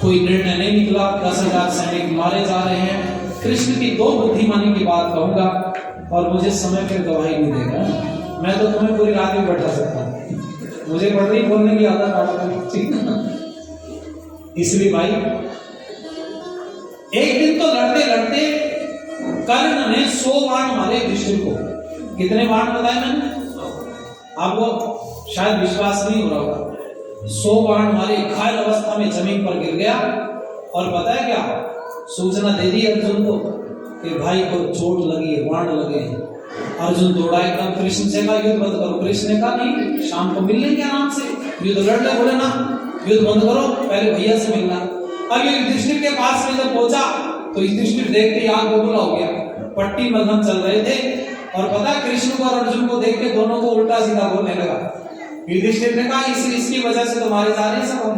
कोई निर्णय नहीं निकला, 10,000 सैनिक मारे जा रहे हैं। कृष्ण की 2 बुद्धिमानी की बात कहूंगा और मुझे समय फिर गवाही नहीं देगा, मैं तो तुम्हें पूरी रात में बैठा सकता हूं, मुझे बढ़ रही बोलने की आदत। इसलिए भाई एक दिन तो लड़ते लड़ते कर्ण ने 100 बाण मारे युधिष्ठिर को। कितने बाण बताए मैंने आपको? शायद विश्वास नहीं हो रहा होगा। 100 बाण मारे, घायल अवस्था में जमीन पर गिर गया। और पता है क्या सूचना दे दी अर्जुन को कि भाई को चोट लगी है, बाण लगे हैं। अर्जुन दौड़ा एकदम कृष्ण से कहा युद्ध बंद करो। कृष्ण ने कहा नहीं, शाम को मिल लेंगे आराम से, युद्ध लड़ ले। बोले ना युद्ध बंद करो, पहले भैया से मिलना। अब युधिष्ठिर के पास में जब पहुंचा तो युधिष्ठिर देखते ही आग बबूला हो गया। पट्टी मलहम चल रहे थे और पता कृष्ण को और अर्जुन को देख के दोनों को उल्टा सीधा बोलने लगा। युधिष्ठिर ने कहा इसकी वजह से तुम्हारे जा रहे सब हम।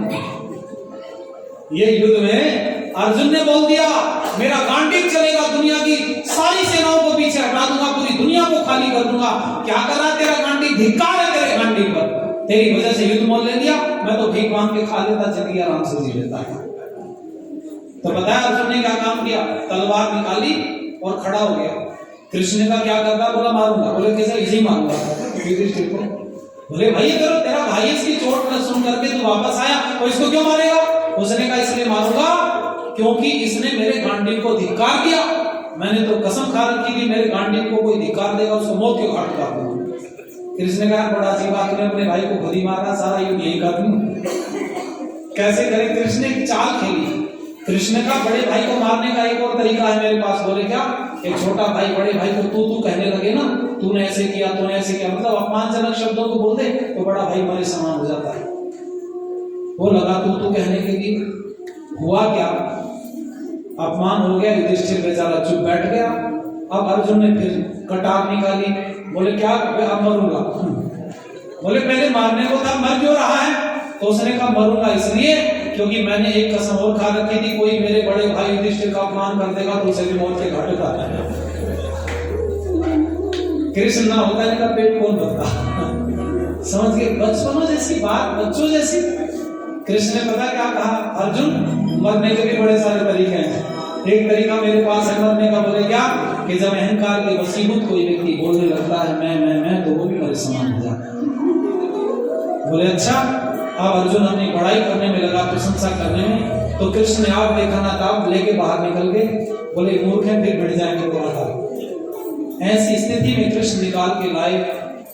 ये युद्ध में अर्जुन ने बोल दिया मेरा गांडीव चलेगा, दुनिया की सारी सेनाओं को पीछे हटा दूंगा, पूरी दुनिया को खाली कर दूंगा। क्या करा तेरा गांडी, धिक्कार है तेरे गांडी पर, तेरी वजह से युद्ध मोल ले लिया, मैं तो भीख मांग के खा लेता, जिंदगी आराम से जी लेता है। तो बताया अर्जुन ने क्या काम किया, तलवार निकाली और खड़ा हो गया। कृष्ण ने कहा क्या करता, बोला मारूंगा। बोले कैसे, इसी मारूंगा युधिष्ठिर को। बोले भाई करो, तेरा भाई इसकी चोट न सुन करके तू वापस आया तो इसको क्यों मारेगा। उसने कहा इसलिए मारूंगा क्योंकि इसने मेरे गांडी को धिक्कार दिया। मैंने तो कसम खा रखी थी मेरे गांडी को कोई धिक्कार देगा उसको मौत के घाट उतार दूंगा। कृष्ण ने कहा बड़ा अच्छी बात, तूने अपने भाई को खुद ही मारा, सारा युद्ध यही कर दूं। कैसे करें, कृष्ण ने एक चाल खेली। कृष्ण का बड़े भाई को मारने का एक और तरीका है मेरे पास। बोले क्या, एक छोटा भाई बड़े भाई को तू कहने लगे ना, तूने ऐसे किया तूने ऐसे किया, मतलब अपमानजनक शब्दों को बोल दे तो बड़ा भाई मेरे समान हो जाता है। वो लगा तू कहने के लिए, हुआ क्या, अपमान हो गया, युधिष्ठिर बेचारा चुप बैठ गया। अब अर्जुन ने फिर कटार निकाली। बोले क्या, अब मरूंगा। बोले पहले मारने को था, मर क्यों रहा है। तो उसने कहा मरूंगा इसलिए क्योंकि मैंने एक कसम और खा रखी थी, कोई मेरे बड़े भाई युधिष्ठिर का अपमान कर देगा तो उसे भी मौत के घाट उतारना है। कृष्ण ना होता इनका पेट कौन भरता। समझ गए, बचपनों जैसी बात, बच्चों जैसी। कृष्ण ने पता क्या कहा, अर्जुन मरने के भी बड़े सारे तरीके हैं। एक तरीका मेरे पास है मरने का। बोले क्या, कि जब अहंकार के वशीभूत कोई व्यक्ति बोलने लगता है मैं, तो वो भी मेरे समान हो जाता है। बोले अच्छा। अब अर्जुन अपनी पढ़ाई करने में लगा, प्रशंसा करने में। तो कृष्ण ने आप देखा ना ताप लेके बाहर निकल गए। बोले मूर्ख है, फिर भिड़ जाएंगे तो आता। ऐसी स्थिति में कृष्ण निकाल के लाए।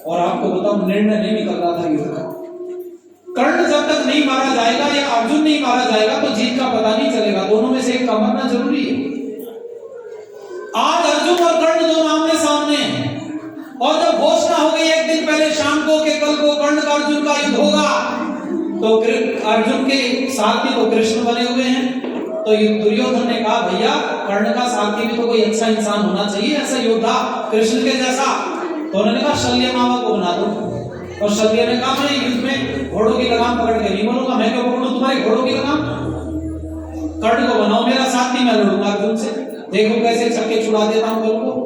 और आपको बताऊं, निर्णय नहीं निकल रहा था युद्ध का। कर्ण जब तक नहीं मारा जाएगा या अर्जुन नहीं मारा जाएगा तो जीत का पता नहीं चलेगा। दोनों में से एक का मरना जरूरी है। आज अर्जुन और कर्ण दोनों आमने सामने हैं। और जब घोषणा हो गई एक दिन पहले शाम को कि कल को कर्ण का अर्जुन का युद्ध होगा, तो अर्जुन के सारथी तो कृष्ण बने हुए हैं। तो दुर्योधन ने कहा भैया कर्ण का सारथी भी तो कोई अच्छा इंसान होना चाहिए, ऐसा योद्धा कृष्ण के जैसा। तो उन्होंने कहा शल्य मामा को बना दो। और शल्य ने कहा मैं युद्ध में घोड़ों की लगाम पकड़ के नहीं मरूंगा, मैं क्यों पकड़ूं तुम्हारे घोड़ों की लगाम। कर्ण को बनाओ मेरा साथी, मैं लड़ूंगा अर्जुन से, देखो कैसे चक्के छुड़ा देता हूं कल को।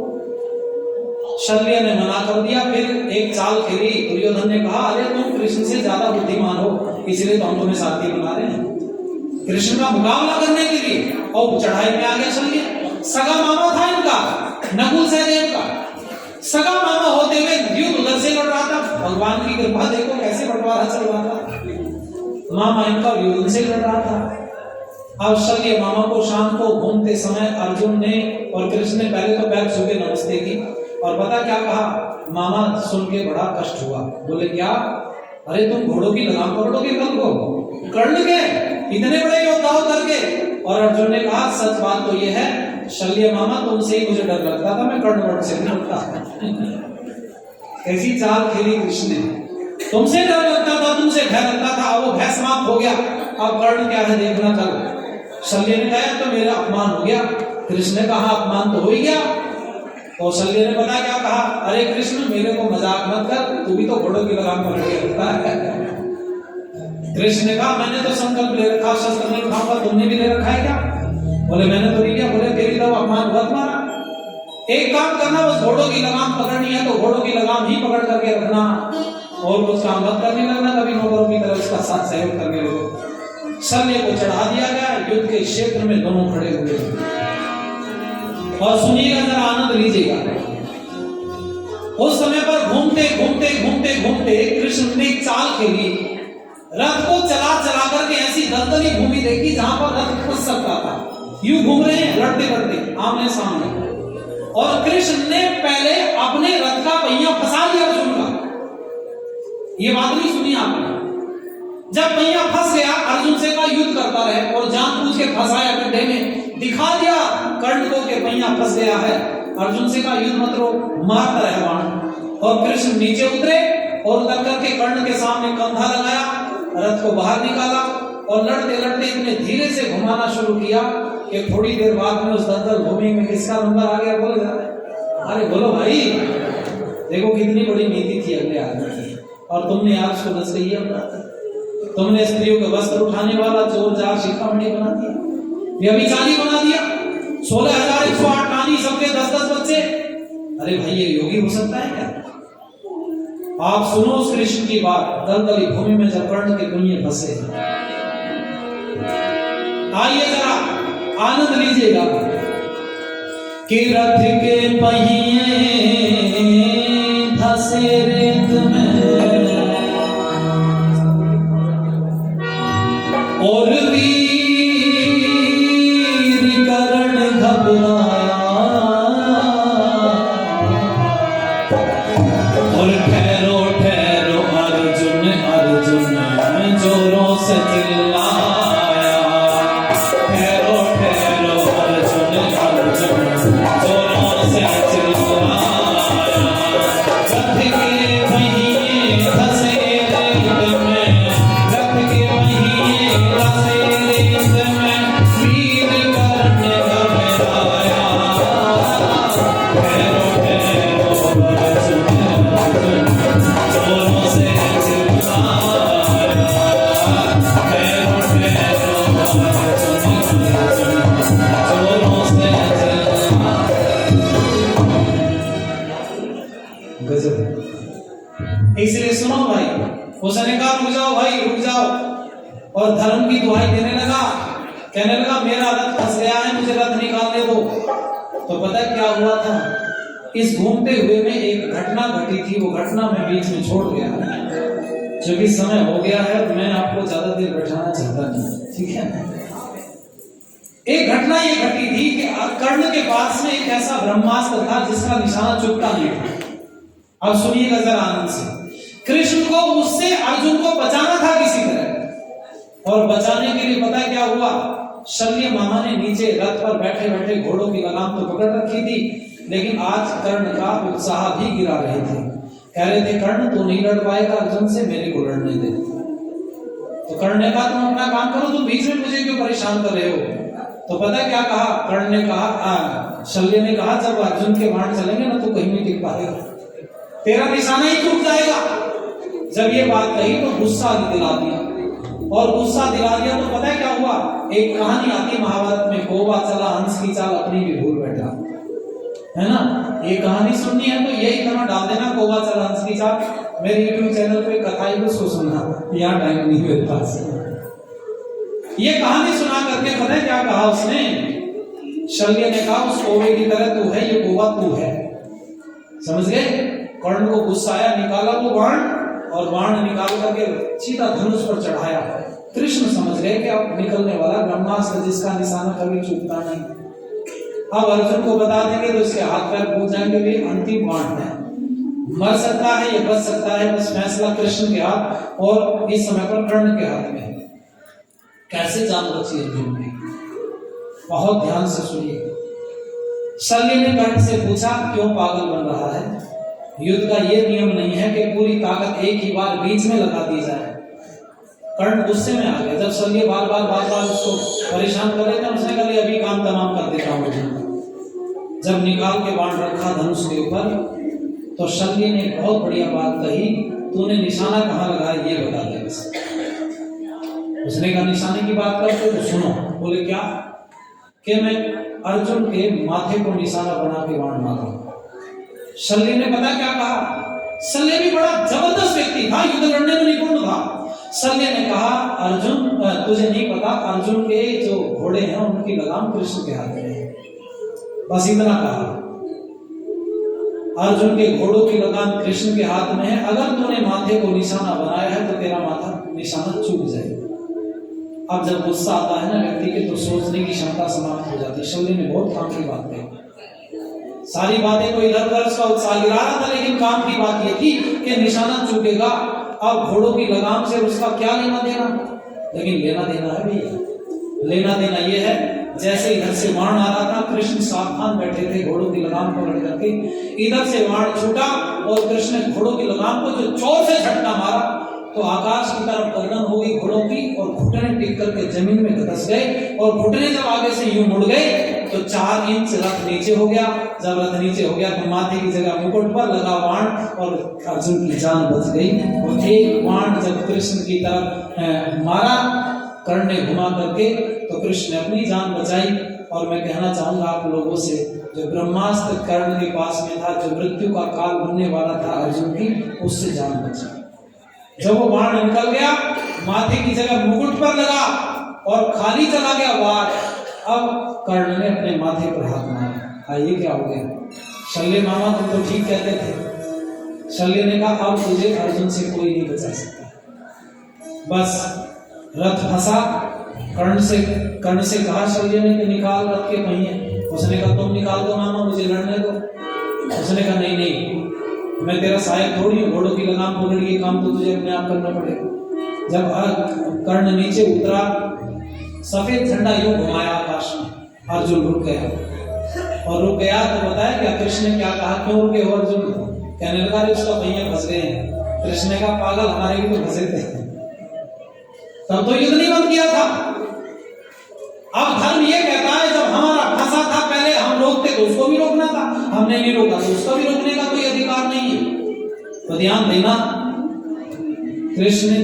शल्य ने मना कर दिया। फिर एक चाल खेली। दुर्योधन ने कहा अरे तुम कृष्ण से ज्यादा बुद्धिमान हो, इसलिए तो हम तुम्हें साथी बना रहे हैं कृष्ण का मुकाबला करने के लिए। और चढ़ाई में आ गया शल्य। सगा मामा था इनका, नकुल सहदेव का सगा मामा होते हुए युद्ध उधर से लड़ रहा था। भगवान की कृपा देखो कैसे बंटवारा चल रहा था। मामा इनका युद्ध से लड़ रहा था। अब शल्य मामा को शाम को घूमते समय अर्जुन ने और कृष्ण ने पहले तो पैर छू के नमस्ते की। और पता क्या कहा, मामा सुन के बड़ा कष्ट हुआ। बोले क्या, अरे तुम घोड़ों की लगाम पकड़ोगे कल को, कर्ण के इतने बड़े योद्धा हो करके। और अर्जुन ने कहा सच बात तो ये है शल्य मामा, तुमसे ही मुझे डर लगता था, मैं कर्ण से नहीं डरता। ऐसी चाल खेली कृष्ण ने, तुमसे डर लगता था, तुमसे भय लगता था, वो भय समाप्त हो गया। अब कर्ण क्या है देखना चलो। शल्य ने कहा तो मेरा अपमान हो गया। कृष्ण ने कहा अपमान तो हो ही गया। तो शल्य ने पता क्या कहा, अरे कृष्ण मेरे को मजाक मत कर, तू भी तो घोड़ों की लगाम पकड़ के रखता है। कृष्ण ने कहा मैंने तो संकल्प ले रखा, शस्त्र नहीं उठाऊंगा, तुमने भी ले रखा है क्या। बोले मैंने तो नहीं किया। बोले तेरी तो अपमान हुआ तुम्हारा। एक काम करना, बस घोड़ों की लगाम पकड़नी है तो घोड़ों की लगाम ही पकड़ करके रखना, और कुछ काम मत करने लगना, कभी नौकरों की तरफ उसका साथ सहयोग करने लगो। शल्य को चढ़ा दिया गया। युद्ध के क्षेत्र में दोनों खड़े हुए। और सुनिएगा जरा, आनंद लीजिएगा। उस समय पर घूमते घूमते घूमते घूमते कृष्ण ने चाल खेली। रथ को चला चला करके ऐसी दलदली भूमि देखी जहां पर रथ फंस सकता था। यूं घूम रहे हैं लड़ते लड़ते आमने सामने। और कृष्ण ने पहले अपने रथ का पहिया फंसा लिया अर्जुन का। ये बात नहीं सुनी आपने। जब पहिया फंस गया, अर्जुन से कहा युद्ध करता रहे, और जानबूझ के फंसाया गड्ढे में, दिखा दिया कर्ण को कि पहिया फंस गया है। अर्जुन से कहा युद्ध मत रो, मारता रहे बाण। और कृष्ण नीचे उतरे और उतर करके कर्ण के सामने कंधा लगाया, रथ को बाहर निकाला और लड़ते लड़ते इतने धीरे से घुमाना शुरू किया कि थोड़ी देर बाद में उस दलदल भूमि में किसका नंबर आ गया बोले जाते। अरे बोलो भाई, देखो कितनी बड़ी नीति थी अगले आदमी की, और तुमने आज उसको दस रही है। तुमने स्त्रियों के वस्त्र उठाने वाला चोर जार शिखामणि बना दिया, व्यभिचारी बना दिया। 16,108 रानी, सबके 10-10 बच्चे। अरे भाई ये योगी हो सकता है क्या? आप सुनो उस कृष्ण की बात। दलदली भूमि में जब कर्ण के कुइये फंसे, आइए जरा आनंद लीजिएगा कि रथ के पहिए फंसे रेत में और वीर कर्ण घबराया और ठहरो ठहरो अर्जुन अर्जुन जोरों से चिल्लाया। ठहरो ठहरो अर्जुन अर्जुन जोरों से चिल्लाया। रथ के पहिए फंसे रेत में, रथ के पहिए फंसे रेत में, वीर कर्ण घबराया। ठहरो ठहरो अर्जुन अर्जुन जोरों से चिल्लाया। ठहरो ठहरो अर्जुन अर्जुन जोरों से चिल्लाया। गजब। इसलिए सुनो भाई, उसने कहा रुक जाओ भाई रुक जाओ, और धर्म की दुहाई देने लगा। कहने लगा मेरा रथ फंस गया है, मुझे रथ निकालने दो। तो पता है क्या हुआ था? इस घूमते हुए में एक घटना घटी थी, वो घटना मैं बीच में छोड़ गया। क्योंकि समय हो गया है, मैं आपको ज्यादा देर बैठाना चाहता नहीं, ठीक है? एक घटना ये घटी थी कि कर्ण के पास में एक ऐसा ब्रह्मास्त्र था जिसका निशाना चुकता नहीं था। अब सुनिएगा जरा आनंद से। कृष्ण को उससे अर्जुन को बचाना था किसी तरह, और बचाने के लिए पता है क्या हुआ? शल्य मामा ने नीचे रथ पर बैठे बैठे घोड़ों की लगाम तो पकड़ रखी थी, लेकिन आज कर्ण का उत्साह भी गिरा रहे थे। कह रहे थे कर्ण तू नहीं लड़ पाएगा अर्जुन से, मेरे को लड़ने दे। तो कर्ण ने कहा तुम अपना काम करो, तुम बीच में मुझे क्यों परेशान कर रहे हो? तो पता है क्या कहा? कर्ण ने कहा, शल्य ने कहा जब अर्जुन के बाण चलेंगे ना तो कहीं नहीं टिक पाएगा, तेरा निशाना ही टूट जाएगा। जब ये बात कही तो गुस्सा दिला दिया, और गुस्सा दिला दिया तो पता है क्या हुआ? एक कहानी आती महाभारत में, कोबा चला हंस की चाल अपनी भी भूल बैठा, है ना? ये कहानी सुननी है तो यही तरह डाल देना, कोबा चला हंस की चाल। मेरे यूट्यूब चैनल पे कथाई को सुनना, यहाँ टाइम नहीं मेरे पास। ये कहानी सुना करके पता है क्या कहा उसने? शल्य ने कहा उस कोबे की तरह तू है, ये कोबा तू है। समझ गए? कर्ण को गुस्सा आया, निकाला वो बाण, और बाण निकाल करके सीधा धनुष पर चढ़ाया। कृष्ण समझ गए कि अब निकलने वाला ब्रह्मास्त्र जिसका निशाना कभी चूकता नहीं। अब अर्जुन को बता देंगे तो इसके हाथ पैर फूट जाएंगे, भी अंतिम बाण है, मर सकता है ये बच सकता है, बस फैसला कृष्ण के हाथ और इस समय पर कर्ण के हाथ में है। कैसे जान बची अर्जुन की? बहुत ध्यान से सुनिए। शल्य ने कर्ण से पूछा क्यों पागल बन रहा है? युद्ध का यह नियम नहीं है कि पूरी ताकत एक ही बार बीच में लगा दी जाए। कर्ण गुस्से में आ गया। जब शल्य बार बार उसको परेशान कर रहे थे, उसने कहा अभी काम तमाम कर देता हूं। जब निकाल के बाण रखा धनुष के ऊपर, तो शल्य ने बहुत बढ़िया बात कही, तूने निशाना कहाँ लगाया ये बता दे बस। उसने कहा निशाने की बात करते तो सुनो। बोले क्या? कि मैं अर्जुन के माथे को निशाना बना के बाण मारा। शल्य ने पता क्या कहा? शल्य भी बड़ा जबरदस्त व्यक्ति था, युद्ध लड़ने में निपुण था। शल्य ने कहा अर्जुन तुझे नहीं पता, अर्जुन के जो घोड़े हैं उनकी लगाम कृष्ण के हाथ में है। बस इतना कहा। अर्जुन के घोड़ों की लगाम कृष्ण के हाथ में है, अगर तूने माथे को निशाना बनाया है तो तेरा माथा निशाना चूक जाएगा। अब जब गुस्सा आता है ना व्यक्ति के, तो सोचने की क्षमता समाप्त हो जाती है। शल्य ने बहुत काम की बात कही, सारी बातें को इधर उधर उसका उत्साह गिरा रहा था, लेकिन काम की बात यह थी कि निशाना चूकेगा। अब घोड़ों की लगाम से उसका क्या लेना देना? लेकिन लेना देना है भैया, लेना देना यह है जैसे इधर से बाण आ रहा था, कृष्ण सावधान बैठे थे घोड़ों की लगाम पकड़ करके। इधर से बाण छूटा और कृष्ण ने घोड़ों की लगाम को जो जोर से झटका मारा तो आकाश की तरफ गर्दन हो गई घोड़ों की, और घुटने टिक करके जमीन में धंस गए। और घुटने जब आगे से यूं मुड़ गए तो 4 इंच रथ नीचे हो गया। जब रथ नीचे हो गया तो माथे की जगह मुकुट पर लगा बाण, और अर्जुन की जान बच गई। और एक बाण जब कृष्ण की तरफ मारा कर्ण ने घुमा करके, तो कृष्ण ने अपनी जान बचाई। और मैं कहना चाहूंगा आप लोगों से जो ब्रह्मास्त्र कर्ण के पास में था, जो मृत्यु का काल बनने वाला था अर्जुन की, उससे जान बचा। जब वो बाण निकल गया, माथे की जगह मुकुट पर लगा और खाली चला गया वार। अब कर्ण ने अपने माथे पर हाथ मारा। ये क्या हो गया? शल्य मामा तुम तो ठीक कहते थे। शल्य ने कहा अब तुझे अर्जुन से कोई नहीं बचा सकता। बस रथ फंसा। कर्ण से कहा शल्य ने कि निकाल रथ के पहिए। उसने कहा तुम निकाल दो मामा, मुझे लड़ने दो। उसने कहा नहीं नहीं, मैं तेरा सहायक थोड़ी हूँ, घोड़ों की लगाम पकड़ के काम तो तुझे अपने आप करना पड़ेगा। जब कर्ण नीचे उतरा, सफेद झंडा यूं घुमाया आकाश में, अर्जुन रुक गया। और रुक गया तो बताया क्या कृष्ण ने क्या कहा, क्यों रुके हो अर्जुन? कहने लगा उसका पहिए फंस गए हैं। कृष्ण ने कहा पागल, हमारे भी तो फंसे थे। तब तो युद्ध नहीं बंद किया था। अब धर्म ये कहता है जब हमारा फंसा था पहले हम रोकते तो उसको भी रोकना था, हमने नहीं रोका तो उसका भी रोकने का कोई अधिकार नहीं है। तो ध्यान देना, कृष्ण ने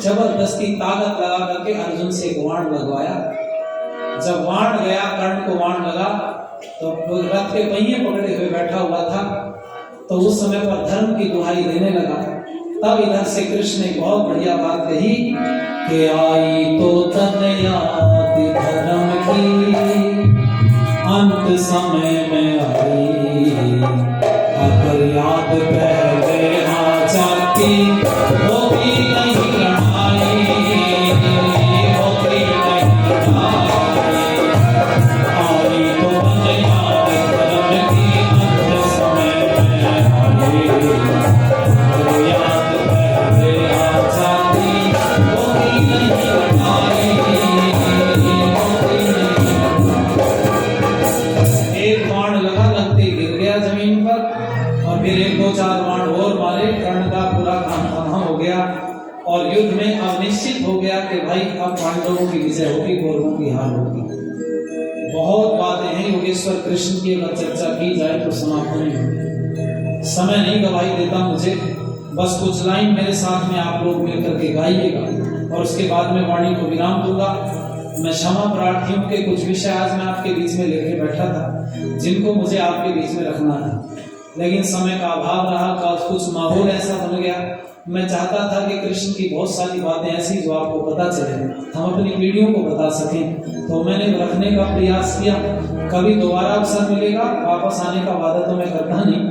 जबरदस्ती ताकत लगा करके अर्जुन से एक बाण लगवाया। जब बाण गया, कर्ण को बाण लगा तो रथ के पहिए पकड़े हुए बैठा हुआ था। तो उस समय पर धर्म की दुहाई देने लगा। तब इधर से कृष्ण ने बहुत बढ़िया बात कही कि आई तो तन याद धर्म की, अंत समय में आई, अगर याद पहले आ जाती होती नहीं लड़ाई, होती नहीं लड़ाई। आई तो तन याद धर्म की, अंत समय में आई, अगर याद पहले आ जाती होती नहीं लड़ाई, होती नहीं। एक बाण लगा, लगते गिर गया जमीन पर। और फिर एक दो चार बाण और मारे, कर्ण का पूरा काम तमाम हो गया। और युद्ध में अब निश्चित हो गया कि भाई अब पांडवों की विजय होगी, कौरवों की हार होगी। बहुत बातें हैं योगेश्वर कृष्ण की, अगर चर्चा की जाए तो समाप्त नहीं होगी। समय नहीं गवाही देता मुझे, बस कुछ लाइन मेरे साथ में आप लोग मिलकर के गाइएगा और उसके बाद में वाणी को विराम दूंगा। मैं क्षमा प्रार्थी हूँ कि कुछ विषय आज मैं आपके बीच में लेके बैठा था जिनको मुझे आपके बीच में रखना था, लेकिन समय का अभाव रहा, कुछ माहौल ऐसा बन गया। मैं चाहता था कि कृष्ण की बहुत सारी बातें ऐसी जो आपको पता चले, हम अपनी पीढ़ियों को बता सकें, तो मैंने रखने का प्रयास किया। कभी दोबारा अवसर मिलेगा, वापस आने का वादा तो मैं करता नहीं,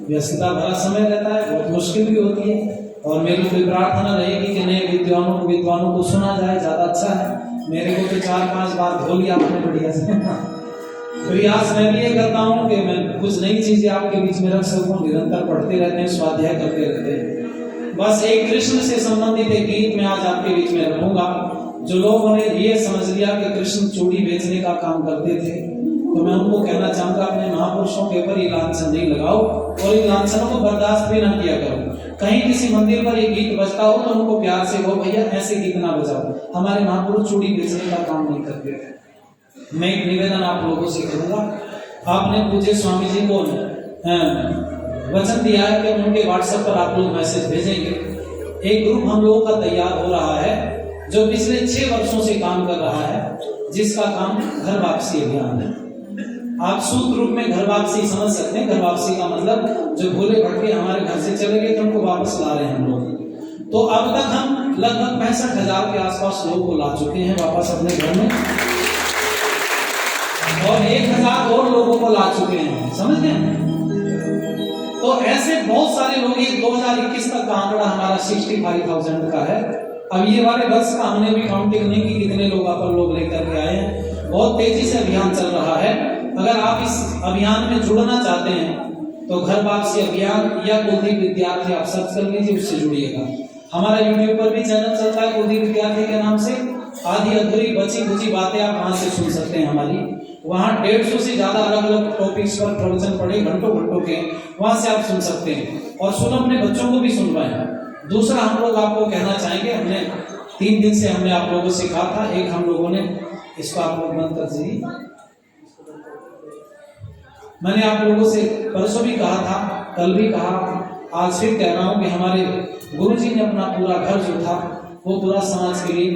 व्यस्तता भरा समय रहता है, बहुत मुश्किल भी होती है। और मेरी कोई प्रार्थना रहेगी कि नए विद्वानों को सुना जाए, ज़्यादा अच्छा है। मेरे को तो 4-5 बार धो लिया आपने बढ़िया से। प्रयास मैं भी ये करता हूँ कि मैं कुछ नई चीजें आपके बीच में रख सकूँ, निरंतर पढ़ते रहते हैं, स्वाध्याय करते रहते हैं। बस एक कृष्ण से संबंधित एक गीत मैं आज आपके बीच में रखूंगा। जो लोगों ने ये समझ लिया कि कृष्ण चूड़ी बेचने का काम करते थे, तो मैं उनको कहना चाहूंगा अपने महापुरुषों के ऊपर ये लांछन नहीं लगाओ और इन लांछनों को बर्दाश्त भी ना किया करो। कहीं किसी मंदिर पर ये गीत बजता हो तो उनको प्यार से कहो भैया ऐसे गीत ना बजाओ, हमारे महापुरुष चूड़ी बेचने का काम नहीं करते थे। मैं एक निवेदन आप लोगों से करूंगा, आपने पूज्य स्वामी जी को वचन दिया है कि उनके व्हाट्सएप पर आप लोग मैसेज भेजेंगे। एक ग्रुप हम लोगों का तैयार हो रहा है जो पिछले 6 वर्षों से काम कर रहा है, जिसका काम घर वापसी अभियान है। आप सूत्र रूप में घर वापसी समझ सकते हैं। घर वापसी का मतलब जो भूले भटके हमारे घर से चले गए तो उनको वापस ला रहे हैं हम लोग। तो अब तक हम लगभग 65,000 के आसपास लोगों को ला चुके हैं वापस अपने घर में, और 1,000 और लोगों को ला चुके हैं, समझ गए। तो ऐसे बहुत सारे लोग, 2021 तक का आंकड़ा हमारा 65,000 का है। अब ये वाले वर्ष का हमने भी काउंटिंग नहीं की कितने लोग अपन लोग लेकर के आए हैं। बहुत तेजी से अभियान चल रहा है। अगर आप इस अभियान में जुड़ना चाहते हैं तो घर वापसी अभियान या कुलदीप विद्यार्थी आप सर्च कर लीजिए, उससे जुड़िएगा। हमारा यूट्यूब पर भी चैनल चलता है कुलदीप विद्यार्थी के नाम से। आधी अधूरी बची खुची बातें आप वहां से सुन सकते हैं हमारी। वहां 150 से ज्यादा अलग अलग टॉपिक्स पर प्रवचन पड़े घंटों के, वहां से आप सुन सकते हैं और सुन अपने बच्चों को भी सुनवाएं। दूसरा हम लोग आपको कहना चाहेंगे, हमने 3 दिन से हमने आप लोगों से कहा था, एक हम लोगों ने इसको आप लोग बंद कर दीजिए। मैंने आप लोगों से परसों भी कहा था, कल भी कहा, आज फिर कह रहा हूं कि हमारे गुरुजी ने अपना पूरा घर जो था वो पूरा समाज के लिए